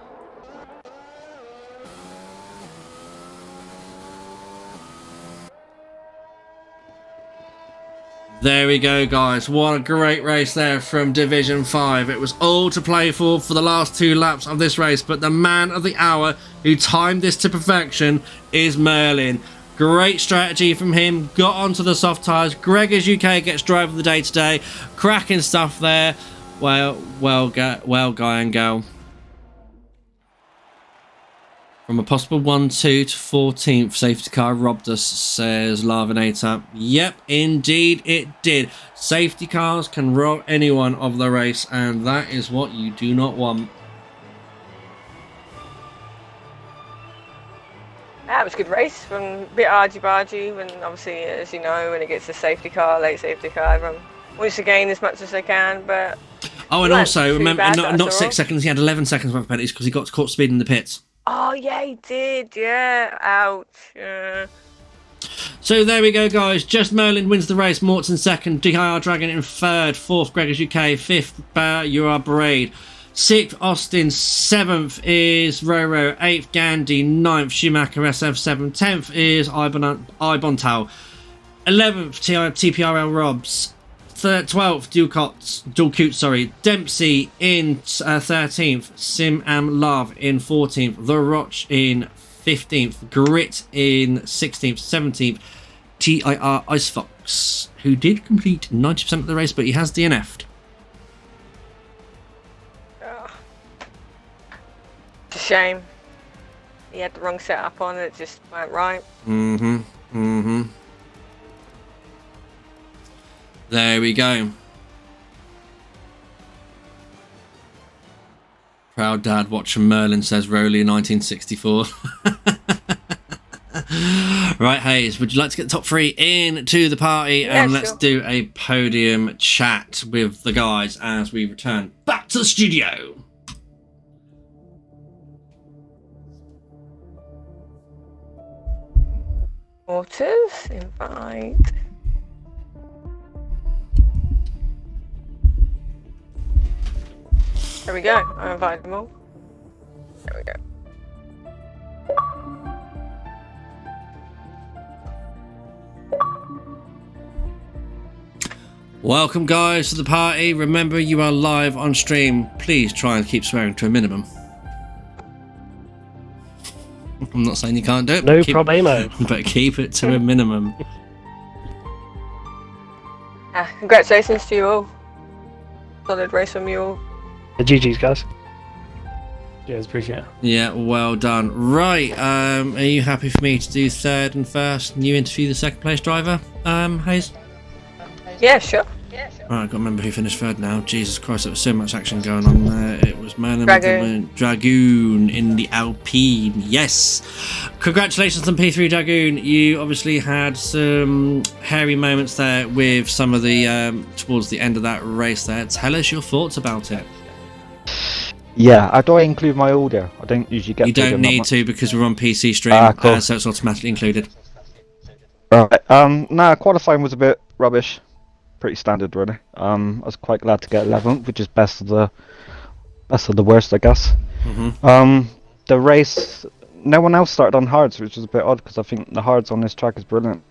There we go, guys. What a great race there from Division 5. It was all to play for the last 2 laps of this race, but the man of the hour who timed this to perfection is Merlin. Great strategy from him. Got onto the soft tyres. Gregor's UK gets driver of the day today. Cracking stuff there. Well, guy and girl. From a possible 1-2 to 14th, safety car robbed us, says Larvinator. Yep, indeed it did. Safety cars can rob anyone of the race, and that is what you do not want. That was a good race, from a bit argy-bargy, when obviously, as you know, when it gets a safety car, late safety car, everyone wants to gain as much as they can, but... Oh, and also, remember, not 6 seconds, he had 11 seconds worth of penalties because he got caught speeding in the pits. Oh, yeah, he did, yeah. Ouch, yeah. So there we go, guys. Just Merlin wins the race. Mortz in second. TIR Dragon in third. Fourth, Gregor's UK. Fifth, You Are Braid. Sixth, Austin. Seventh is Roro. Eighth, Gandhi. Ninth, Schumacher SF7. 10th is Ibontal. 11th, TPRL Robs. 12th, Dulcute, Dempsey in 13th, Sim Am Love in 14th, The Roch in 15th, Grit in 16th, 17th, TIR Icefox, who did complete 90% of the race, but he has DNF'd. Oh. It's a shame. He had the wrong setup on, it just went right. There we go. Proud dad watching Merlin, says Rowley, 1964. Right, Hayes, would you like to get the top 3 into the party? Yeah, and let's sure. do a podium chat with the guys as we return back to the studio. Waters, invite. There we go. I invited them all. There we go. Welcome, guys, to the party. Remember, you are live on stream. Please try and keep swearing to a minimum. I'm not saying you can't do it. No problemo. But keep it to a minimum. Congratulations to you all. Solid race from you all. GG's, guys. Cheers, appreciate it. Yeah, well done. Right, are you happy for me to do third and first and you interview the second place driver, Hayes? Yeah, sure. Right, I've got to remember who finished third now. Jesus Christ, there was so much action going on there. It was Dragoon in the Alpine. Yes. Congratulations on P3 Dragoon. You obviously had some hairy moments there with some of the towards the end of that race there. Tell us your thoughts about it. Yeah, do I include my audio? I don't usually get. You don't need to because we're on PC stream, cool. so it's automatically included. Right. No, qualifying was a bit rubbish. Pretty standard, really. I was quite glad to get 11th, which is best of the worst, I guess. The race, no one else started on hards, which was a bit odd because I think the hards on this track is brilliant.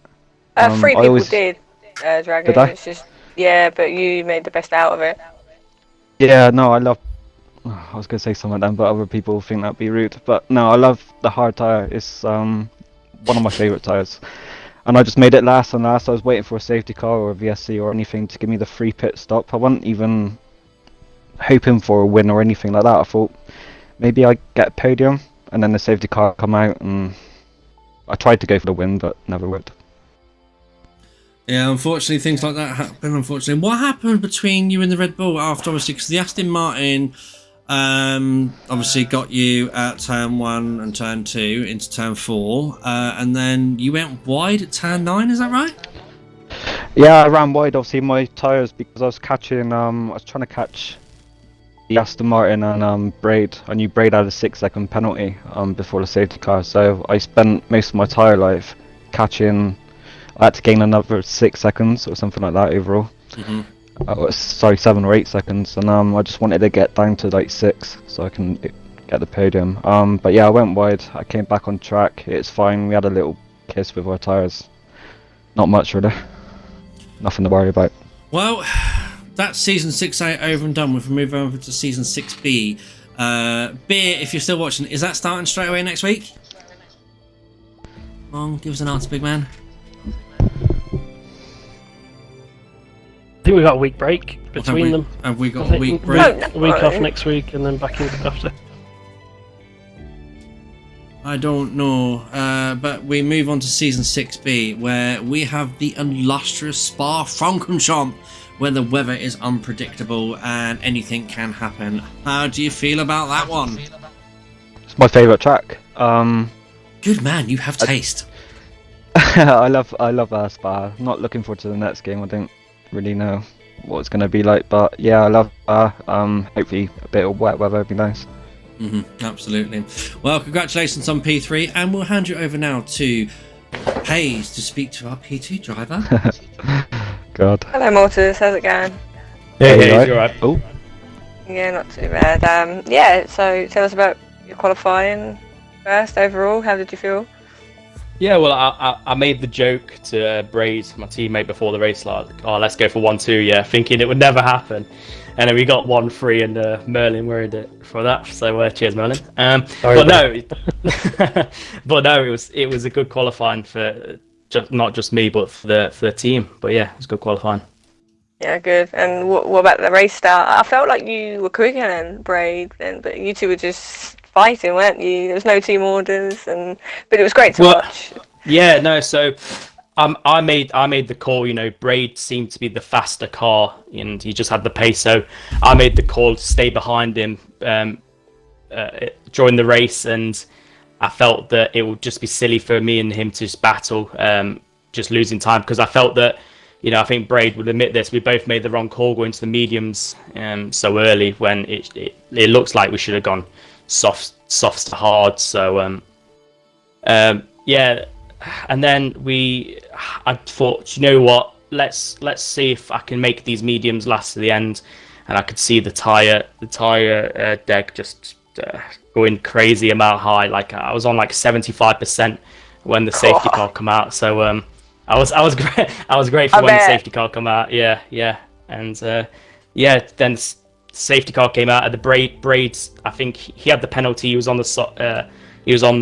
3 people did, Dragon. Did I? It's just, yeah, but you made the best out of it. Yeah, no, I was going to say something then, but other people think that'd be rude. But no, I love the hard tyre. It's one of my favourite tyres. And I just made it last and last. I was waiting for a safety car or a VSC or anything to give me the free pit stop. I wasn't even hoping for a win or anything like that. I thought maybe I'd get a podium and then the safety car come out, and I tried to go for the win but never worked. Yeah, unfortunately things like that happen, unfortunately. What happened between you and the Red Bull after, obviously, because the Aston Martin obviously got you at turn 1 and turn 2 into turn 4, and then you went wide at turn 9, is that right? Yeah, I ran wide, obviously, my tyres, because I was catching, I was trying to catch the Aston Martin and Braid. I knew Braid had a 6-second penalty before the safety car, so I spent most of my tyre life catching. I had to gain another 6 seconds or something like that overall. 7 or 8 seconds, and I just wanted to get down to like 6 so I can get the podium. But yeah, I went wide. I came back on track. It's fine. We had a little kiss with our tyres. Not much really. Nothing to worry about. Well, that's season 6A over and done with. We move over to season 6B. Beer, if you're still watching, is that starting straight away next week? Come on, give us an answer, big man. I think we got a week break between them. Have we got a week break? A week off next week and then back in after. I don't know, but we move on to season 6B, where we have the illustrious Spa-Francorchamps, where the weather is unpredictable and anything can happen. How do you feel about that one? It's my favourite track. Good man, you have taste. I love Spa. I'm not looking forward to the next game. I don't really know what it's going to be like, but yeah, I love hopefully a bit of wet weather would be nice. Absolutely. Well, congratulations on P3, and we'll hand you over now to Hayes to speak to our P2 driver. God. Hello, Mortis. How's it going? Hey, you alright? Oh. Yeah, not too bad. Yeah, so tell us about your qualifying first overall. How did you feel? Yeah, well, I made the joke to Braid, my teammate, before the race, like, oh, let's go for 1-2, yeah, thinking it would never happen. And then we got 1-3, and Merlin worried it for that. So cheers, Merlin. But no, it was a good qualifying for not just me, but for the team. But yeah, it was good qualifying. Yeah, good. And what about the race start? I felt like you were quicker than Braid, but you two were just fighting, weren't you? There was no team orders, but it was great to watch. Yeah, no. So I made the call. You know, Braid seemed to be the faster car, and he just had the pace. So I made the call to stay behind him during the race, and I felt that it would just be silly for me and him to just battle, just losing time, because I felt that, you know, I think Braid would admit this. We both made the wrong call going to the mediums so early, when it looks like we should have gone soft to hard. So yeah, and then I thought, you know what, let's see if I can make these mediums last to the end. And I could see the tire deck just going crazy amount high. Like I was on like 75% when the safety car come out. So I was grateful when the safety car come out. Yeah, and yeah, then safety car came out at the Braids. I think he had the penalty. He was on the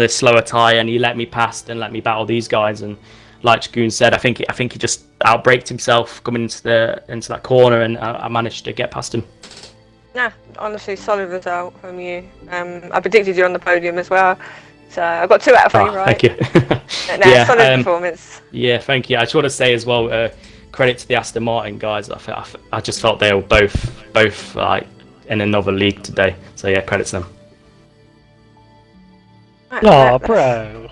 slower tire, and he let me past and let me battle these guys. And like Goon said, I think he just outbraked himself coming into that corner, and I managed to get past him. Nah, honestly, solid result from you. I predicted you on the podium as well, so I got 2 out of 3 right. Thank you. Solid performance. Yeah, thank you. I just want to say as well, credit to the Aston Martin guys. I just felt they were both like in another league today. So yeah, credit to them. Oh, bro.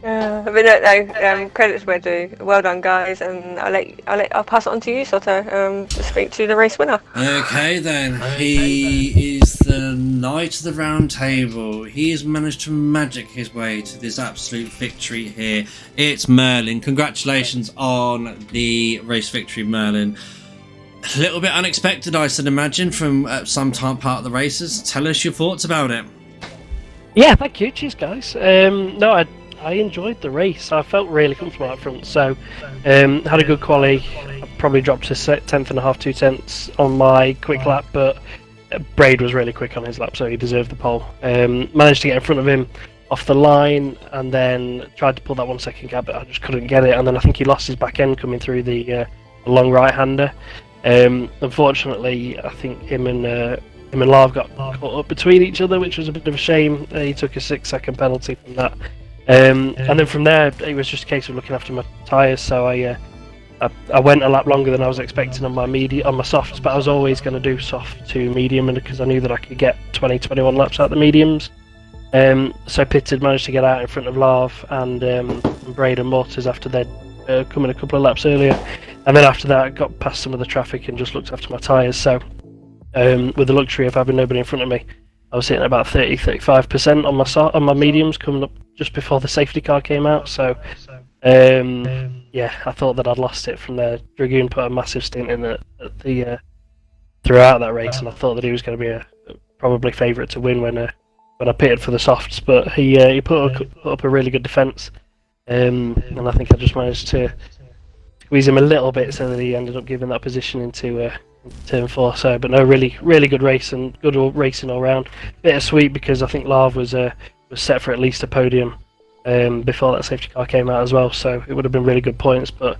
But no, credits where due. Well done, guys, and I'll pass it on to you, Soto, to speak to the race winner. Okay, then he is the knight of the round table. He has managed to magic his way to this absolute victory here. It's Merlin. Congratulations on the race victory, Merlin. A little bit unexpected, I should imagine, from some part of the races. Tell us your thoughts about it. Yeah, thank you. Cheers, guys. No, I enjoyed the race. I felt really comfortable up front, so had a good quali. I probably dropped to 10th and a half, 2 tenths on my quick lap, but Braid was really quick on his lap, so he deserved the pole. Managed to get in front of him off the line, and then tried to pull that 1 second gap, but I just couldn't get it. And then I think he lost his back end coming through the long right-hander. Unfortunately, I think him and Lav got caught up between each other, which was a bit of a shame. He took a 6-second penalty from that. And then from there, it was just a case of looking after my tyres. So I went a lap longer than I was expecting on my softs, but I was always going to do soft to medium, and because I knew that I could get 20-21 laps out the mediums. So pitted, managed to get out in front of Lav and Braid and Mortars after they'd come in a couple of laps earlier. And then after that, I got past some of the traffic and just looked after my tyres. So with the luxury of having nobody in front of me, I was hitting about 30-35% on my mediums coming up just before the safety car came out. So yeah, I thought that I'd lost it from there. Dragoon put a massive stint in the throughout that race, and I thought that he was going to be probably favourite to win when I pitted for the softs. But he put up a really good defence, and I think I just managed to squeeze him a little bit so that he ended up giving that position into turn 4. So, but no, really good race and good racing all round. Bittersweet because I think Lav was set for at least a podium before that safety car came out as well. So it would have been really good points, but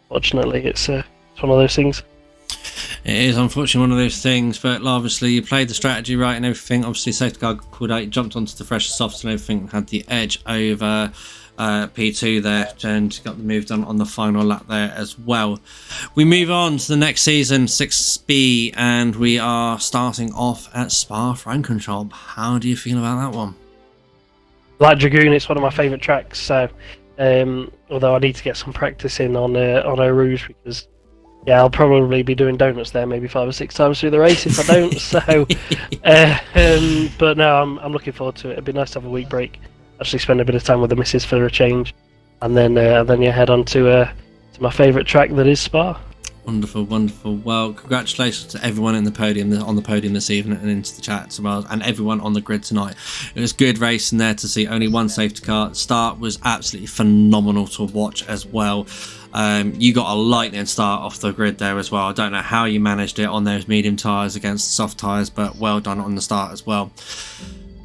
fortunately it's one of those things. It is unfortunately one of those things, but obviously you played the strategy right and everything. Obviously safety car pulled out, you jumped onto the fresher softs and everything, had the edge over P2 there, and got the move done on the final lap there as well. We move on to the next season, 6B, and we are starting off at Spa-Francorchamps. How do you feel about that one? Like Dragoon, it's one of my favourite tracks, so although I need to get some practice in on Eau Rouge, because yeah, I'll probably be doing donuts there maybe 5 or 6 times through the race if I don't. So but no, I'm looking forward to it. It'd be nice to have a week break, actually spend a bit of time with the missus for a change, and then you head on to my favourite track, that is Spa. Wonderful, wonderful. Well, congratulations to everyone on the podium this evening and into the chat as well, and everyone on the grid tonight. It was good racing there to see. Only one safety car. The start was absolutely phenomenal to watch as well. You got a lightning start off the grid there as well. I don't know how you managed it on those medium tyres against the soft tyres, but well done on the start as well.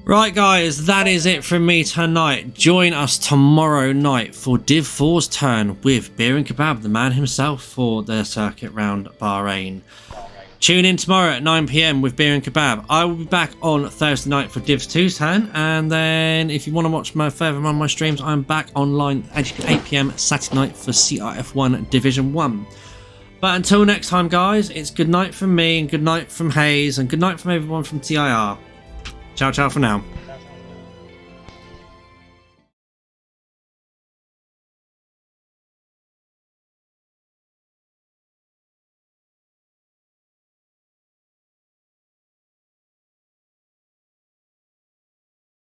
Right guys, that is it from me tonight. Join us tomorrow night for Div 4's turn with Beer and Kebab, the man himself, for the circuit round Bahrain. Tune in tomorrow at 9 PM with Beer and Kebab. I will be back on Thursday night for Div 2's turn, and then if you want to watch my further on my streams, I'm back online at 8 PM Saturday night for CRF1 Division 1. But until next time guys, it's good night from me, and good night from Hayes, and good night from everyone from TIR. Ciao, ciao for now.